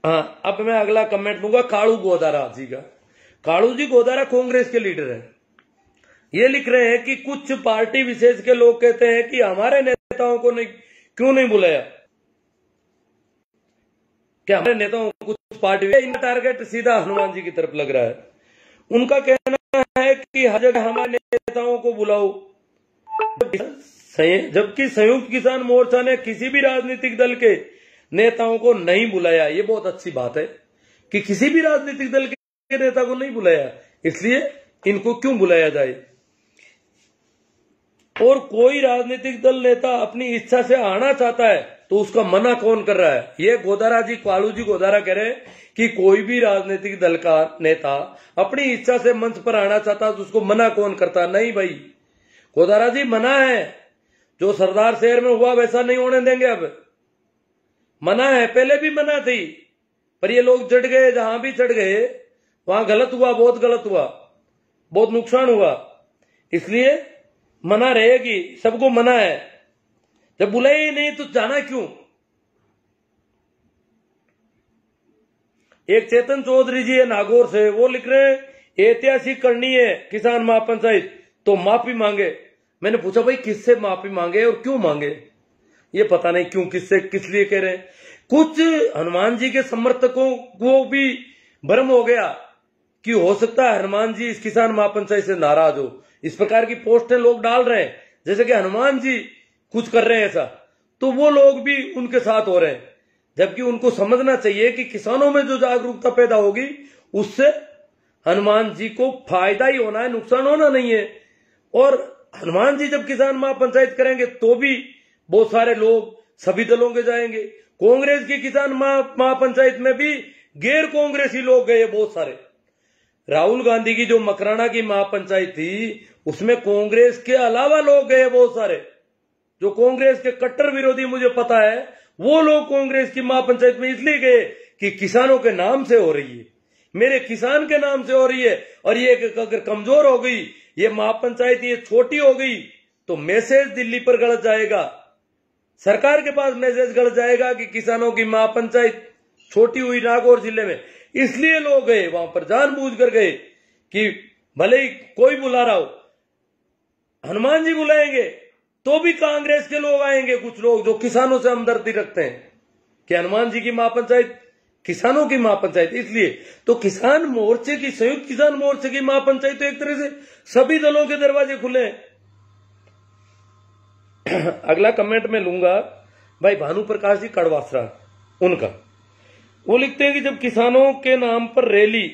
हाँ, अब मैं अगला कमेंट लूंगा कालू गोदारा जी का। कालू जी गोदारा कांग्रेस के लीडर हैं। ये लिख रहे हैं कि कुछ पार्टी विशेष के लोग कहते हैं कि हमारे नेताओं को क्यों नहीं बुलाया। क्या हमारे नेताओं को कुछ पार्टी, इनका टारगेट सीधा हनुमान जी की तरफ लग रहा है। उनका कहना है कि हर जगह हमारे नेताओं को बुलाओ, जबकि संयुक्त किसान मोर्चा ने किसी भी राजनीतिक दल के नेताओं को नहीं बुलाया। ये बहुत अच्छी बात है कि किसी भी राजनीतिक दल के नेता को नहीं बुलाया, इसलिए इनको क्यों बुलाया जाए। और कोई राजनीतिक दल नेता अपनी इच्छा से आना चाहता है तो उसका मना कौन कर रहा है। ये गोदारा जी, कालू जी गोदारा कह रहे हैं कि कोई भी राजनीतिक दल का नेता अपनी इच्छा से मंच पर आना चाहता है तो उसको मना कौन करता। नहीं भाई गोदारा जी, मना है। जो सरदार शहर में हुआ वैसा नहीं होने देंगे। अब मना है, पहले भी मना थी, पर ये लोग चढ़ गए, जहां भी चढ़ गए वहां गलत हुआ, बहुत गलत हुआ, बहुत नुकसान हुआ, इसलिए मना रहेगी। सबको मना है, जब बुलाए ही नहीं तो जाना क्यों। एक चेतन चौधरी जी है नागौर से, वो लिख रहे हैं ऐतिहासिक करनी है किसान महापंचायत तो माफी मांगे। मैंने पूछा भाई किससे माफी मांगे और क्यों मांगे, ये पता नहीं क्यों, किससे, किस लिए कह रहे हैं। कुछ हनुमान जी के समर्थकों को भी भ्रम हो गया कि हो सकता है हनुमान जी इस किसान महापंचायत से नाराज हो। इस प्रकार की पोस्टें लोग डाल रहे हैं जैसे कि हनुमान जी कुछ कर रहे हैं ऐसा, तो वो लोग भी उनके साथ हो रहे हैं। जबकि उनको समझना चाहिए कि किसानों में जो जागरूकता पैदा होगी उससे हनुमान जी को फायदा ही होना है, नुकसान होना नहीं है। और हनुमान जी जब किसान महापंचायत करेंगे तो भी बहुत सारे लोग सभी दलों के जाएंगे। कांग्रेस की किसान महापंचायत में भी गैर कांग्रेसी लोग गए बहुत सारे। राहुल गांधी की जो मकराना की महापंचायत थी उसमें कांग्रेस के अलावा लोग गए बहुत सारे, जो कांग्रेस के कट्टर विरोधी मुझे पता है। वो लोग कांग्रेस की महापंचायत में इसलिए गए कि किसानों के नाम से हो रही है, मेरे किसान के नाम से हो रही है, और ये अगर कमजोर हो गई ये महापंचायत, ये छोटी हो गई तो मैसेज दिल्ली पर गलत जाएगा, सरकार के पास मैसेज गलत जाएगा कि किसानों की महापंचायत छोटी हुई नागौर जिले में। इसलिए लोग गए वहां पर, जानबूझकर गए कि भले ही कोई बुला रहा हो, हनुमान जी बुलाएंगे तो भी कांग्रेस के लोग आएंगे, कुछ लोग जो किसानों से हमदर्दी रखते हैं कि हनुमान जी की महापंचायत किसानों की महापंचायत, इसलिए तो किसान मोर्चे की, संयुक्त किसान मोर्चे की महापंचायत तो एक तरह से सभी दलों के दरवाजे खुले हैं। अगला कमेंट में लूंगा भाई भानु प्रकाश जी कड़वासरा, उनका वो लिखते हैं कि जब किसानों के नाम पर रैली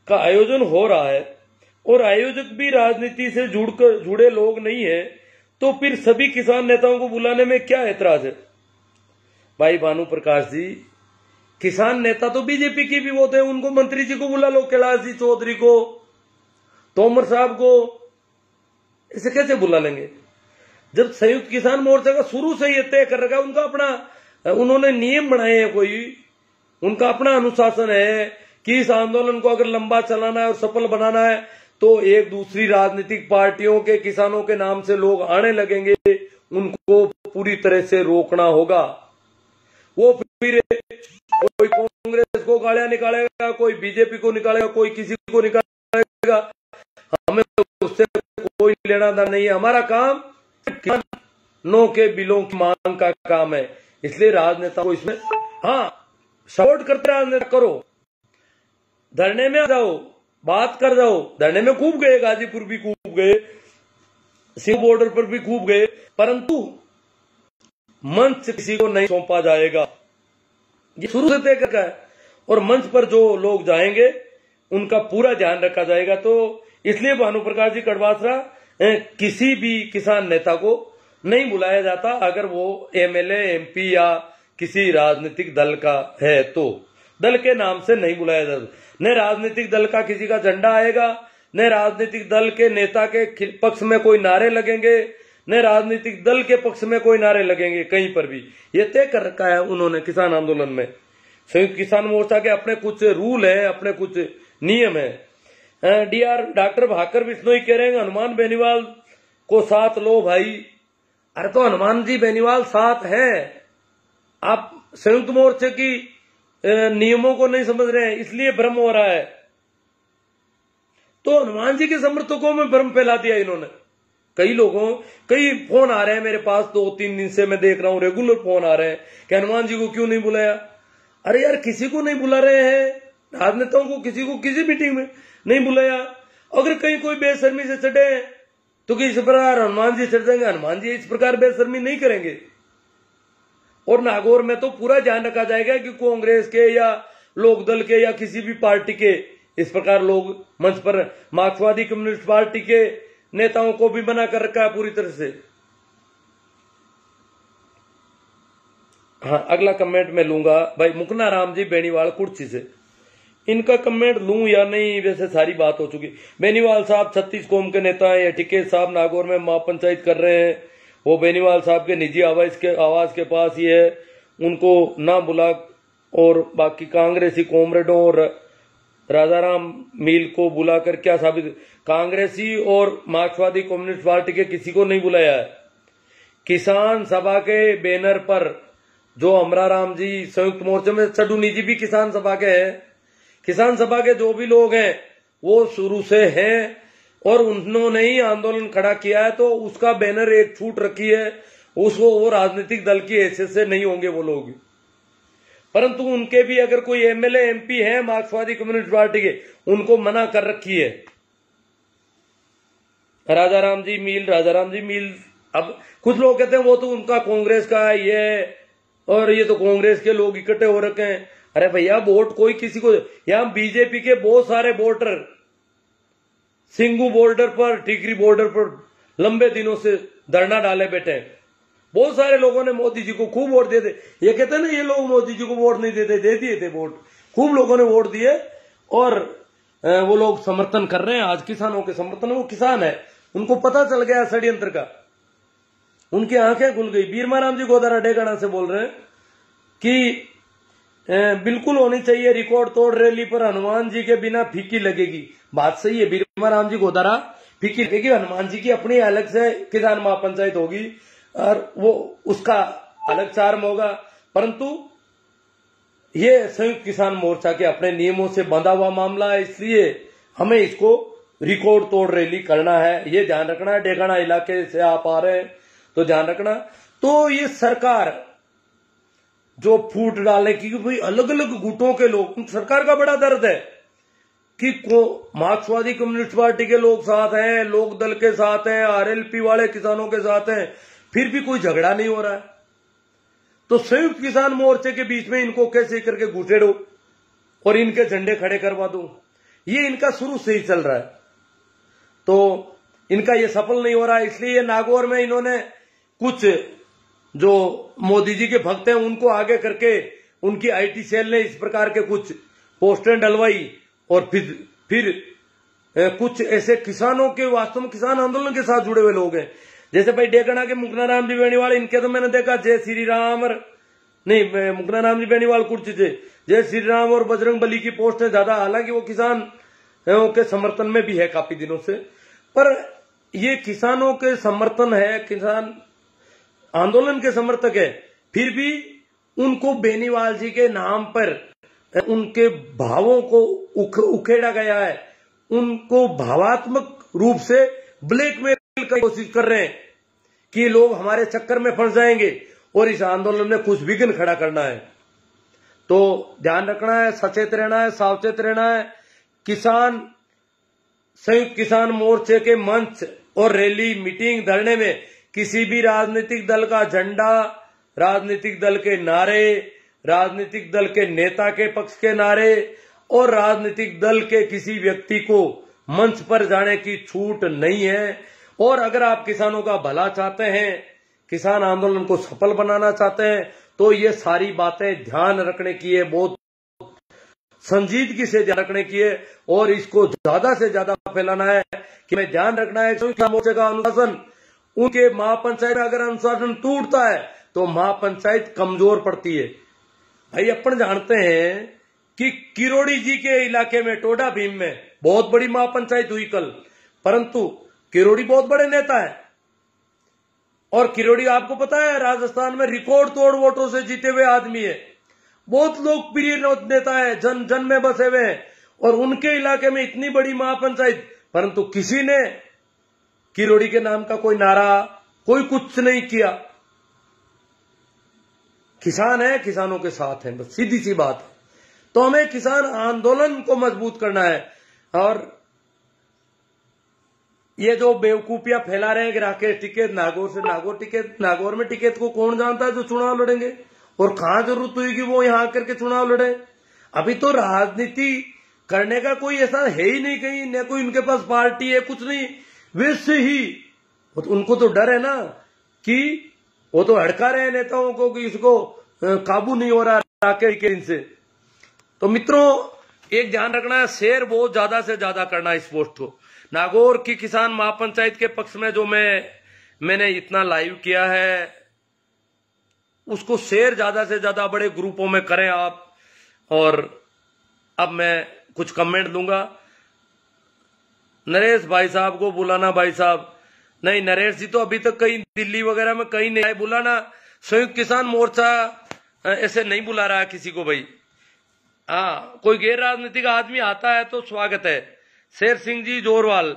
का आयोजन हो रहा है और आयोजक भी राजनीति से जुड़े लोग नहीं है, तो फिर सभी किसान नेताओं को बुलाने में क्या ऐतराज है? भाई भानु प्रकाश जी, किसान नेता तो बीजेपी की भी होते हैं, उनको मंत्री जी को बुला लो, कैलाश जी चौधरी को, तोमर साहब को, इसे कैसे बुला लेंगे? जब संयुक्त किसान मोर्चा का शुरू से ये तय कर रखा है, उनका अपना, उन्होंने नियम बनाए हैं, कोई उनका अपना अनुशासन है कि इस आंदोलन को अगर लंबा चलाना है और सफल बनाना है तो एक दूसरी राजनीतिक पार्टियों के किसानों के नाम से लोग आने लगेंगे, उनको पूरी तरह से रोकना होगा। वो फिर कोई कांग्रेस को गालियां निकालेगा, कोई बीजेपी को निकालेगा, कोई किसी को निकालेगा, हमें उससे कोई लेना देना नहीं है। हमारा काम किसानों के बिलों की मांग का काम है, इसलिए राजनेता को इसमें सपोर्ट करते राजनेता करो, धरने में आ जाओ, बात कर जाओ। धरने में खूब गए, गाजीपुर भी खूब गए, सिंह बॉर्डर पर भी खूब गए, परंतु मंच किसी को नहीं सौंपा जाएगा, ये शुरू से तय करके है, और मंच पर जो लोग जाएंगे उनका पूरा ध्यान रखा जाएगा। तो इसलिए भानु प्रकाश जी कड़वासरा, किसी भी किसान नेता को नहीं बुलाया जाता अगर वो एमएलए, एमपी या किसी राजनीतिक दल का है, तो दल के नाम से नहीं बुलाया जाता। न राजनीतिक दल का किसी का झंडा आएगा, न राजनीतिक दल के नेता के पक्ष में कोई नारे लगेंगे, न राजनीतिक दल के पक्ष में कोई नारे लगेंगे कहीं पर भी। ये तय कर रखा है उन्होंने किसान आंदोलन में। संयुक्त किसान मोर्चा के अपने कुछ रूल है, अपने कुछ नियम है। डॉक्टर भाकर बिश्नोई कह रहे हैं हनुमान बेनीवाल को साथ लो भाई। अरे तो हनुमान जी बेनीवाल साथ है, आप संयुक्त मोर्चे की नियमों को नहीं समझ रहे हैं, इसलिए भ्रम हो रहा है। तो हनुमान जी के समर्थकों में भ्रम फैला दिया इन्होंने। कई फोन आ रहे हैं मेरे पास, 2-3 दिन से मैं देख रहा हूं, रेगुलर फोन आ रहे हैं कि हनुमान जी को क्यों नहीं बुलाया। अरे यार, किसी को नहीं बुला रहे हैं, राजनेताओं को किसी को किसी मीटिंग में नहीं बुलाया। अगर कहीं कोई बेशर्मी से चढ़े तो कि इस प्रकार हनुमान जी चढ़ जाएंगे, हनुमान जी इस प्रकार बेशर्मी नहीं करेंगे। और नागौर में तो पूरा ध्यान रखा जाएगा कि कांग्रेस के या लोकदल के या किसी भी पार्टी के इस प्रकार लोग मंच पर, मार्क्सवादी कम्युनिस्ट पार्टी के नेताओं को भी मना कर रखा है पूरी तरह से। अगला कमेंट मैं लूंगा भाई मुकना राम जी बेनीवाल कुर्सी से। इनका कमेंट लूं या नहीं, वैसे सारी बात हो चुकी। बेनीवाल साहब 36 कौम के नेता हैं। टिकेत साहब नागौर में महापंचायत कर रहे हैं, वो बेनीवाल साहब के निजी आवास के पास ही है, उनको ना बुला और बाकी कांग्रेसी कॉमरेडों और राजाराम मील को बुलाकर क्या साबित? कांग्रेसी और मार्क्सवादी कम्युनिस्ट पार्टी के किसी को नहीं बुलाया है। किसान सभा के बैनर पर जो अमराराम जी संयुक्त मोर्चे में, सडूनी जी भी किसान सभा के हैं, किसान सभा के जो भी लोग हैं वो शुरू से हैं और उन्होंने ही आंदोलन खड़ा किया है, तो उसका बैनर एक छूट रखी है, उसको वो राजनीतिक दल की हैसियत से नहीं होंगे वो लोग। परंतु उनके भी अगर कोई एमएलए एमपी है मार्क्सवादी कम्युनिस्ट पार्टी के, उनको मना कर रखी है। राजाराम जी मील, अब कुछ लोग कहते हैं वो तो उनका कांग्रेस का है ये, और ये तो कांग्रेस के लोग इकट्ठे हो रखे हैं। अरे भैया, वोट कोई किसी को, यहां बीजेपी के बहुत सारे वोटर सिंगू बॉर्डर पर, टिकरी बॉर्डर पर लंबे दिनों से धरना डाले बैठे हैं। बहुत सारे लोगों ने मोदी जी को खूब वोट दिए थे। ये कहते हैं ना ये लोग मोदी जी को वोट नहीं देते, दे दिए थे वोट, खूब लोगों ने वोट दिए और वो लोग समर्थन कर रहे हैं आज किसानों के समर्थन। वो किसान है, उनको पता चल गया षड्यंत्र का, उनकी आंखें खुल गई। बीरमाराम जी गोदारा डेगाना से बोल रहे हैं कि बिल्कुल होनी चाहिए रिकॉर्ड तोड़ रैली पर, हनुमान जी के बिना फीकी लगेगी। बात सही है, बीरमाराम जी गोदारा फीकी लगेगी। हनुमान जी की अपनी अलग से किसान महापंचायत होगी और वो उसका अलग चार्म होगा, परंतु ये संयुक्त किसान मोर्चा के अपने नियमों से बंधा हुआ मामला है, इसलिए हमें इसको रिकॉर्ड तोड़ रैली करना है, ये ध्यान रखना है। डेगाना इलाके से आप आ रहे हैं तो ध्यान रखना। तो ये सरकार जो फूट डाले कि भाई अलग अलग गुटों के लोग, सरकार का बड़ा दर्द है कि मार्क्सवादी कम्युनिस्ट पार्टी के लोग साथ हैं, लोक दल के साथ हैं, आरएलपी वाले किसानों के साथ हैं, फिर भी कोई झगड़ा नहीं हो रहा है। तो संयुक्त किसान मोर्चे के बीच में इनको कैसे करके घुसेड़ो और इनके झंडे खड़े करवा दो, ये इनका शुरू से ही चल रहा है। तो इनका ये सफल नहीं हो रहा है, इसलिए नागौर में इन्होंने कुछ जो मोदी जी के भक्त हैं उनको आगे करके उनकी आईटी सेल ने इस प्रकार के कुछ पोस्टर डलवाई और फिर कुछ ऐसे किसानों के, वास्तव में किसान आंदोलन के साथ जुड़े हुए लोग हैं, जैसे भाई डेकना के मुकनाराम जी बेनीवाल, इनके तो मैंने देखा जय श्री राम, नहीं मुकनाराम जी बेनीवाल कुर्ची से जय श्री राम और बजरंग बली की पोस्ट है ज्यादा, हालांकि वो किसान के समर्थन में भी है काफी दिनों से, पर ये किसानों के समर्थन है, किसान आंदोलन के समर्थक है, फिर भी उनको बेनीवाल जी के नाम पर उनके भावों को उखेड़ा गया है, उनको भावात्मक रूप से ब्लैकमेल करने की कोशिश कर रहे हैं कि लोग हमारे चक्कर में फंस जाएंगे और इस आंदोलन में कुछ विघ्न खड़ा करना है। तो ध्यान रखना है, सचेत रहना है, सावचेत रहना है। किसान संयुक्त किसान मोर्चे के मंच और रैली, मीटिंग, धरने में किसी भी राजनीतिक दल का झंडा, राजनीतिक दल के नारे, राजनीतिक दल के नेता के पक्ष के नारे और राजनीतिक दल के किसी व्यक्ति को मंच पर जाने की छूट नहीं है। और अगर आप किसानों का भला चाहते हैं, किसान आंदोलन को सफल बनाना चाहते हैं, तो ये सारी बातें ध्यान रखने की है, बहुत संजीदगी से ध्यान रखने की है और इसको ज्यादा से ज्यादा फैलाना है कि मैं ध्यान रखना है संयुक्त मोर्चे का अनुशासन, उनके महापंचायत में अगर अनुशासन टूटता है तो महापंचायत कमजोर पड़ती है। भाई अपन जानते हैं कि किरोड़ी जी के इलाके में, टोडा भीम में बहुत बड़ी महापंचायत हुई कल, परंतु किरोड़ी बहुत बड़े नेता है और किरोड़ी आपको पता है राजस्थान में रिकॉर्ड तोड़ वोटों से जीते हुए आदमी है, बहुत लोकप्रिय नेता है, जन जन में बसे हुए हैं और उनके इलाके में इतनी बड़ी महापंचायत, परंतु किसी ने किरोड़ी के नाम का कोई नारा, कोई कुछ नहीं किया। किसान है, किसानों के साथ है, बस सीधी सी बात है। तो हमें किसान आंदोलन को मजबूत करना है और ये जो बेवकूफियां फैला रहे हैं कि राकेश टिकैत नागौर से, नागौर टिकैत, नागौर में टिकैत को कौन जानता है जो चुनाव लड़ेंगे और कहां जरूरत हुई कि वो यहां आकर के चुनाव लड़े। अभी तो राजनीति करने का कोई ऐसा है ही नहीं, कहीं न कोई उनके पास पार्टी है, कुछ नहीं, वैसे ही उनको तो डर है ना कि वो तो हड़का रहे नेताओं को कि इसको काबू नहीं हो रहा राकेश टिकैत से। तो मित्रों एक ध्यान रखना है, शेयर बहुत ज्यादा से ज्यादा करना है इस पोस्ट को। नागौर की किसान महापंचायत के पक्ष में जो मैंने इतना लाइव किया है उसको शेयर ज्यादा से ज्यादा बड़े ग्रुपों में करें आप। और अब मैं कुछ कमेंट दूंगा। नरेश भाई साहब को बुलाना, भाई साहब नहीं, नरेश जी तो अभी तक कहीं दिल्ली वगैरह में कहीं नहीं आए, बुलाना। संयुक्त किसान मोर्चा ऐसे नहीं बुला रहा है किसी को भाई। हाँ, कोई गैर राजनीतिक आदमी आता है तो स्वागत है। शेर सिंह जी जोरवाल,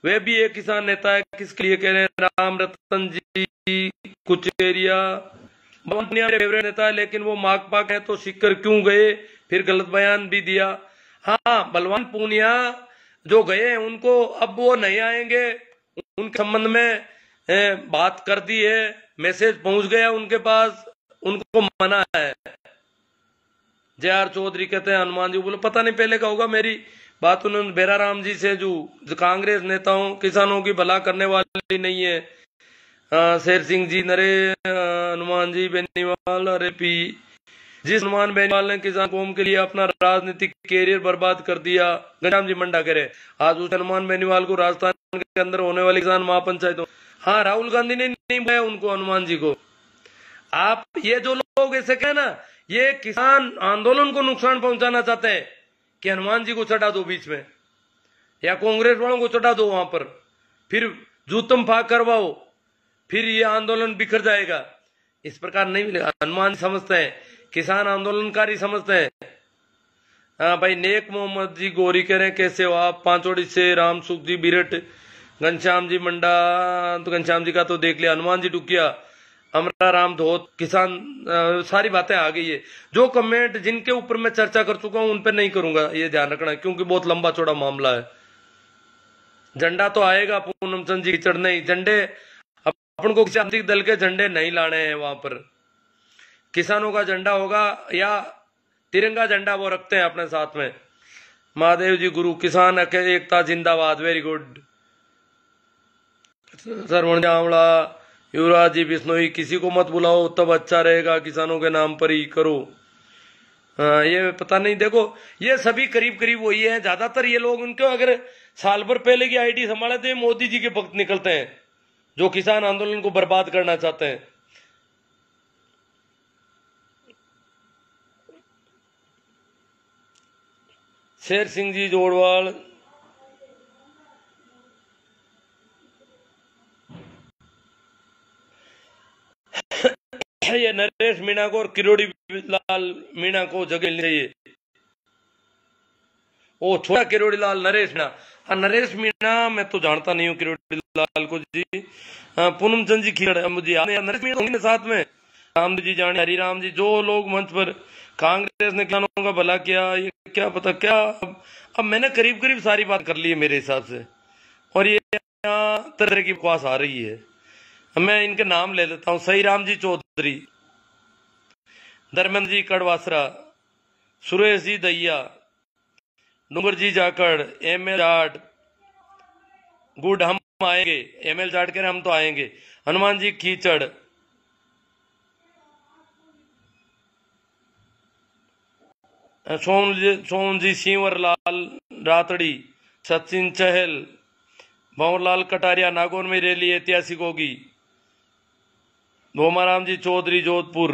वे भी एक किसान नेता है, किसके लिए कह रहे हैं? राम रतन जी कुचेरिया, मेरे फेवरेट नेता है, लेकिन वो माकपा है तो सिक्कर क्यों गए, फिर गलत बयान भी दिया। हाँ, बलवान पूनिया जो गए उनको अब वो नहीं आएंगे, उनके संबंध में बात कर दी है, मैसेज पहुंच गया उनके पास, उनको मना है। JR चौधरी कहते हैं हनुमान जी बोलो, पता नहीं पहले का होगा, मेरी बात उन्होंने बेराराम जी से जो कांग्रेस नेताओं किसानों की भला करने वाली नहीं है। शेर सिंह जी, नरे हनुमान जी बेनीवाल, अरे पी जिस हनुमान बेनीवाल ने किसान कौम के लिए अपना राजनीतिक कैरियर बर्बाद कर दिया, घनश्याम जी मंडा कह रहे आज उस हनुमान बेनीवाल को राजस्थान के अंदर होने वाली किसान महापंचायतों, हाँ राहुल गांधी ने नहीं बुलाया उनको, हनुमान जी को। आप ये जो लोग ऐसे कहे ना, ये किसान आंदोलन को नुकसान पहुंचाना चाहते हैं कि हनुमान जी को चढ़ा दो बीच में या कांग्रेस वालों को चढ़ा दो वहां पर, फिर जूतम फाक करवाओ, फिर ये आंदोलन बिखर जाएगा। इस प्रकार नहीं मिलेगा। हनुमान समझते हैं, किसान आंदोलनकारी समझते हैं। हाँ भाई, नेक मोहम्मद जी गोरी कह रहे हैं कैसे हो आप, पांचोड़ी से राम सुख जी बिरट घनश्याम जी मंडा, तो घनश्याम जी का तो देख लिया, हनुमान जी टुकिया, अमरा राम धोत, किसान, सारी बातें आ गई है। जो कमेंट जिनके ऊपर मैं चर्चा कर चुका हूं उन पर नहीं करूंगा, ये ध्यान रखना, क्योंकि बहुत लंबा चौड़ा मामला है। झंडा तो आएगा, पूनम चंद जी कीचड़ नहीं, झंडे अपन को किसी दल के झंडे नहीं लाने हैं वहां पर। किसानों का झंडा होगा या तिरंगा झंडा वो रखते हैं अपने साथ में। महादेव जी गुरु, किसान एकता जिंदाबाद, वेरी गुड। सरवण जावड़ा, युवराज जी बिश्नोई, किसी को मत बुलाओ तब अच्छा रहेगा, किसानों के नाम पर ही करो। ये पता नहीं, देखो ये सभी करीब करीब वही है, ज्यादातर ये लोग उनके अगर साल भर पहले की आईडी संभाले तो ये मोदी जी के भक्त निकलते हैं, जो किसान आंदोलन को बर्बाद करना चाहते हैं। शेर सिंह जी जोड़वाल, ये नरेश मीणा को और किरोड़ी लाल मीणा को जगह मिलनी चाहिए। ओ छोटा किरोड़ी लाल, नरेश मीणा, नरेश मीणा मैं तो जानता नहीं हूँ किरोड़ी लाल को जी। पूनम चंद जी खीड़, मुझे नरेश मीणा साथ में राम जी जाने, हरिराम जी, जो लोग मंच पर कांग्रेस ने किसानों का भला किया, ये क्या पता क्या। अब मैंने करीब करीब सारी बात कर ली है मेरे हिसाब से, और ये तरह की बकवास आ रही है। मैं इनके नाम ले लेता हूं, सही राम जी चौधरी, धर्मेंद्र जी कड़वासरा, सुरेश जी दैया, डूंगर जी जाकड़, एमएल जाट, गुड हम आएंगे, एमएल जाट कह रहे हम तो आएंगे, हनुमान जी कीचड़, सोम जी सिंवर लाल रातड़ी, सचिन चहल, भंवरलाल कटारिया, नागौर में रैली ऐतिहासिक होगी, भोमाराम जी चौधरी जोधपुर,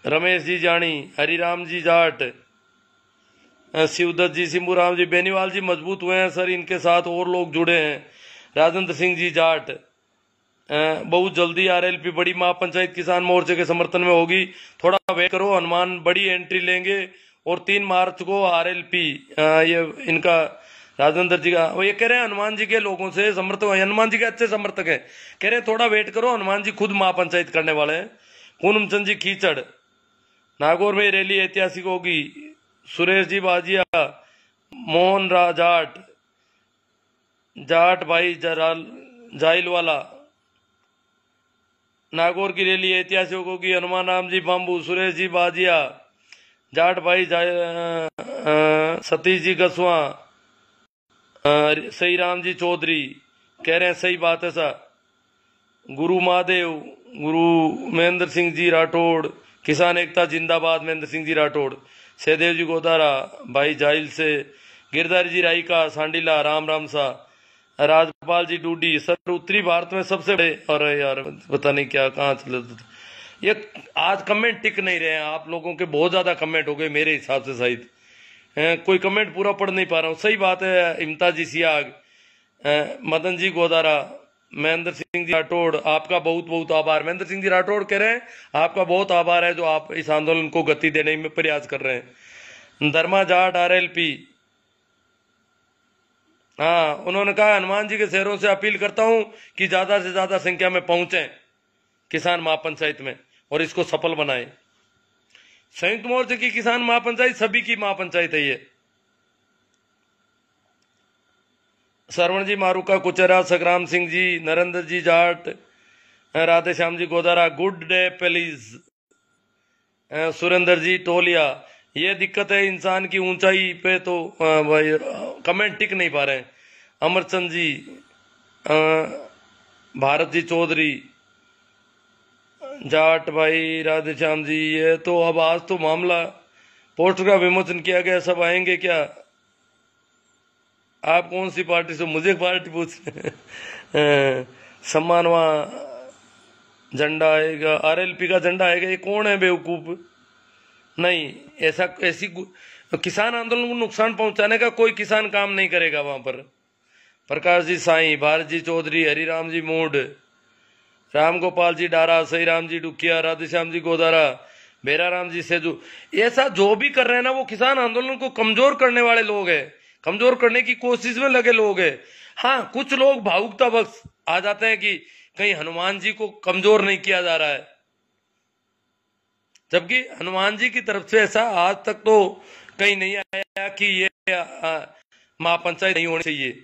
रमेश जी जानी, हरिराम जी जाट, शिवदत्त जी, सिंबूराम जी, बेनीवाल जी मजबूत हुए हैं सर, इनके साथ और लोग जुड़े हैं, राजेंद्र सिंह जी जाट, बहुत जल्दी आरएलपी बड़ी महापंचायत किसान मोर्चे के समर्थन में होगी, थोड़ा वेट करो, हनुमान बड़ी एंट्री लेंगे और 3 मार्च को आरएलपी, ये इनका राजेंद्र जी का, वो ये कह रहे हैं हनुमान जी के लोगों से समर्थक, हनुमान जी के अच्छे समर्थक हैं, कह रहे हैं थोड़ा वेट करो, हनुमान जी खुद महापंचायत करने वाले हैं। पूनम चंद जी कीचड़, नागौर में रैली ऐतिहासिक होगी, सुरेश जी बाजिया, मोहन जाट, जाट भाई जाइल वाला, नागौर की रैली ऐतिहासिक होगी, हनुमान राम जी बाम्बू, सुरेश जी बाजिया, जाट भाई सतीश जी गसवा, सही राम जी चौधरी, कह रहे हैं सही बात है सर, गुरु महादेव, गुरु महेंद्र सिंह जी राठौड़, किसान एकता जिंदाबाद, महेंद्र सिंह जी राठौड़, सहदेव जी गोदारा, भाई जाइल से, गिरधारी जी राइका, सांडीला, राम राम सा, राजपाल जी डूडी, सर उत्तरी भारत में सबसे बड़े, और यार पता नहीं क्या कहाँ चले, ये आज कमेंट टिक नहीं रहे हैं, आप लोगों के बहुत ज्यादा कमेंट हो गए मेरे हिसाब से, शायद कोई कमेंट पूरा पढ़ नहीं पा रहा हूँ। सही बात है, इम्ताज जी सियाग, मदन जी गोदारा, महेंद्र सिंह जी राठौड़, आपका बहुत बहुत आभार। महेंद्र सिंह जी राठौड़ कह रहे हैं आपका बहुत आभार है जो आप इस आंदोलन को गति देने में प्रयास कर रहे हैं। धर्मा जाट आरएलपी, हाँ उन्होंने कहा हनुमान जी के शहरों से अपील करता हूं कि ज्यादा से ज्यादा संख्या में पहुंचे किसान महापंचायत में और इसको सफल बनाएं। संयुक्त मोर्चे की किसान महापंचायत सभी की महापंचायत है ये। सरवण जी मारूका कुचरा, Sangram Singh ji, Narendra ji Jat, Radhe Shyam ji Godara, good day please, Surendra ji Toliya. ये दिक्कत है इंसान की ऊंचाई पे तो कमेंट टिक नहीं पा रहे हैं। अमरचंद जी, भारत जी चौधरी, जाट भाई, राधे श्याम जी, ये तो अब आज तो मामला पोस्टर का विमोचन किया गया, सब आएंगे क्या? आप कौन सी पार्टी से? मुझे पार्टी पूछ रहे हैं। सम्मान वहां झंडा आएगा, आरएलपी का झंडा आएगा, ये कौन है बेवकूफ? नहीं, ऐसी किसान आंदोलन को नुकसान पहुंचाने का कोई किसान काम नहीं करेगा वहां पर। प्रकाश जी साईं, भारत जी चौधरी, हरिराम जी मूड, राम गोपाल जी डारा, सही राम जी डुकिया, राधेश्याम जी गोदारा, बेरा राम जी सेजू, ऐसा जो भी कर रहे हैं ना वो किसान आंदोलन को कमजोर करने वाले लोग हैं, कमजोर करने की कोशिश में लगे लोग हैं। हाँ, कुछ लोग भावुकता बख्श आ जाते हैं कि कहीं हनुमान जी को कमजोर नहीं किया जा रहा है, जबकि हनुमान जी की तरफ से ऐसा आज तक तो कहीं नहीं आया कि ये महापंचायत नहीं होनी चाहिए,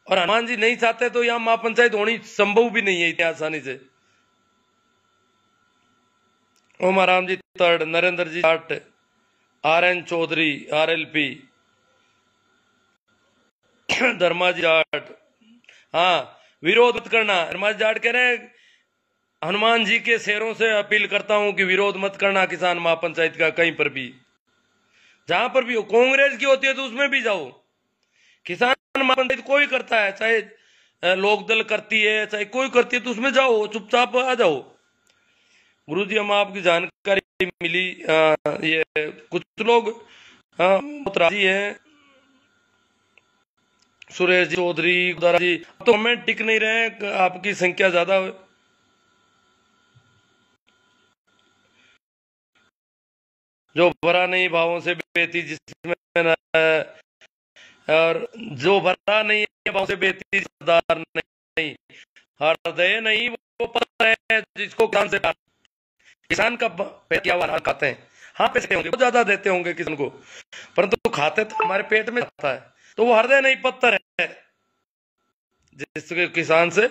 और हनुमान जी नहीं चाहते तो यहाँ महापंचायत होनी संभव भी नहीं है इतनी आसानी से। ओमाराम जी third, Narendra ji Jat, RN Chaudhary RLP, धर्मा जी जाट। हाँ, विरोध मत करना। धर्मा जी जाट कह रहे हैं हनुमान जी के शेरों से अपील करता हूं कि विरोध मत करना किसान महापंचायत का, कहीं पर भी जहां पर भी हो। कांग्रेस की होती है तो उसमें भी जाओ, किसान महापंचायत कोई करता है, चाहे लोकदल करती है चाहे कोई करती है, तो उसमें जाओ, चुपचाप आ जाओ। गुरुजी हम आपकी जानकारी मिली, ये कुछ लोग बहुत राजी है, सुरेश जी चौधरी जी, तो कमेंट टिक नहीं रहे, आपकी संख्या ज्यादा। जो भरा नहीं भावों से बेती जिसमें और जो भरा नहीं है भावों से बेती सरदार नहीं, हृदय नहीं वो पत्थर है जिसको किसान से किसान का पेट या खाते हैं। हाँ, पैसे होंगे बहुत ज्यादा देते होंगे किसान को, परंतु तो खाते तो हमारे पेट में आता है, तो वो हृदय नहीं पत्थर है जिसके किसान से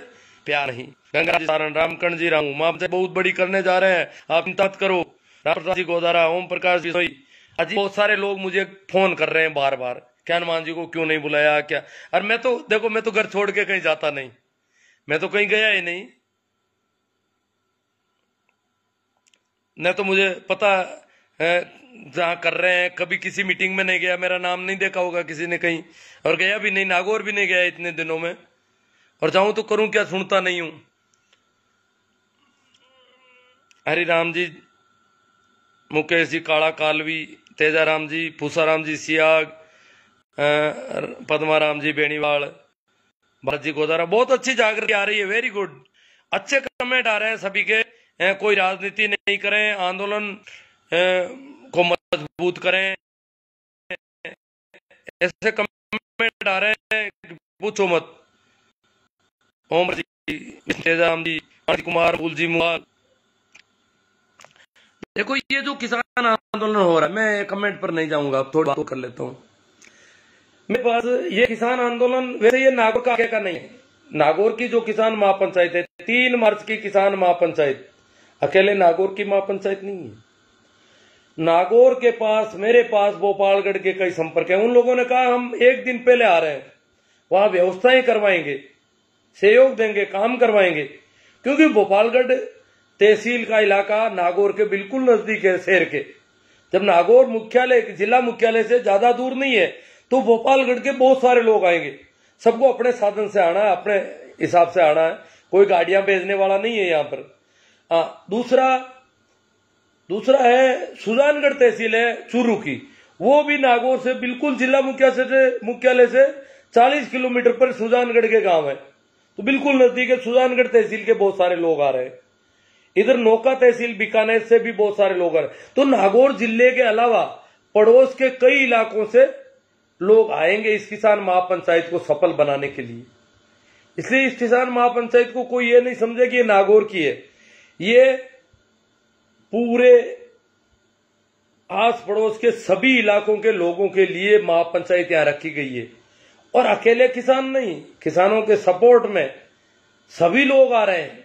प्यार नहीं। गंगा जी सारण, रामकर्ण जी राहू, माँ बहुत बड़ी करने जा रहे हैं, आप चिंता मत करो। रामप्रसाद जी गोदारा, ओम प्रकाश जी सोई, आज बहुत सारे लोग मुझे फोन कर रहे हैं बार बार, क्या हनुमान जी को क्यों नहीं बुलाया क्या। और मैं तो देखो, मैं तो घर छोड़ के कहीं जाता नहीं, मैं तो कहीं गया ही नहीं, न तो मुझे पता है जहां कर रहे हैं। कभी किसी मीटिंग में नहीं गया, मेरा नाम नहीं देखा होगा किसी ने कहीं, और गया भी नहीं, नागौर भी नहीं गया इतने दिनों में, और जाऊं तो करूं क्या, सुनता नहीं हूं। हरिराम जी, मुकेश जी काला कालवी, तेजाराम जी, पूसाराम जी सियाग, पद्माराम जी बेनीवाल, भरत जी गोदारा, बहुत अच्छी जागृति आ रही है, वेरी गुड, अच्छे कमेंट आ रहे हैं सभी के। कोई राजनीति नहीं करें, आंदोलन को मजबूत करें, ऐसे कमेंट आ रहे हैं पूछो मत। ओम जी, तेजाराम जी, कुमार, फूल जी मुहाल। देखो, ये जो किसान आंदोलन हो रहा है, मैं कमेंट पर नहीं जाऊंगा, अब थोड़ी बात कर लेता हूं। मेरे पास ये किसान आंदोलन, वैसे ये नागौर का आगे का नहीं है, नागौर की जो किसान महापंचायत है, 3 मार्च की किसान महापंचायत, अकेले नागौर की महापंचायत नहीं है। नागौर के पास, मेरे पास भोपालगढ़ के कई संपर्क हैं, उन लोगों ने कहा हम 1 दिन पहले आ रहे हैं, वहां व्यवस्थाएं करवाएंगे, सहयोग देंगे, काम करवाएंगे, क्योंकि भोपालगढ़ तहसील का इलाका नागौर के बिल्कुल नजदीक है शहर के। जब नागौर मुख्यालय, जिला मुख्यालय से ज्यादा दूर नहीं है, तो भोपालगढ़ के बहुत सारे लोग आएंगे, सबको अपने साधन से आना है, अपने हिसाब से आना है, कोई गाड़ियां भेजने वाला नहीं है यहाँ पर। दूसरा है सुजानगढ़ तहसील है चूरू की, वो भी नागौर से बिल्कुल जिला मुख्यालय से 40 किलोमीटर पर सुजानगढ़ के गांव है, तो बिल्कुल नजदीक है। सुजानगढ़ तहसील के बहुत सारे लोग आ रहे हैं, इधर नौका तहसील बीकानेर से भी बहुत सारे लोग आ रहे हैं, तो नागौर जिले के अलावा पड़ोस के कई इलाकों से लोग आएंगे इस किसान महापंचायत को सफल बनाने के लिए। इसलिए इस किसान महापंचायत को कोई ये नहीं समझे कि ये नागौर की है, ये पूरे आस पड़ोस के सभी इलाकों के लोगों के लिए महापंचायत यहां रखी गई है। और अकेले किसान नहीं, किसानों के सपोर्ट में सभी लोग आ रहे हैं,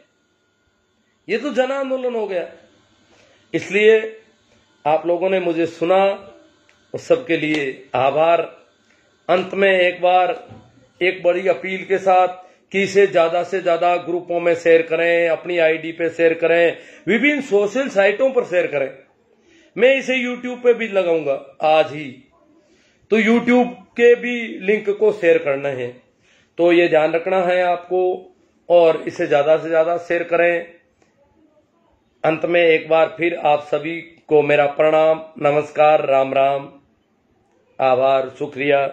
ये तो जन आंदोलन हो गया। इसलिए आप लोगों ने मुझे सुना, उस सबके लिए आभार। अंत में एक बार एक बड़ी अपील के साथ कि इसे ज्यादा से ज्यादा ग्रुपों में शेयर करें, अपनी आईडी पे शेयर करें, विभिन्न सोशल साइटों पर शेयर करें। मैं इसे यूट्यूब पे भी लगाऊंगा आज ही, तो यूट्यूब के भी लिंक को शेयर करना है, तो ये ध्यान रखना है आपको, और इसे ज्यादा से ज्यादा शेयर करें। अंत में एक बार फिर आप सभी को मेरा प्रणाम, नमस्कार, राम राम, आभार, शुक्रिया।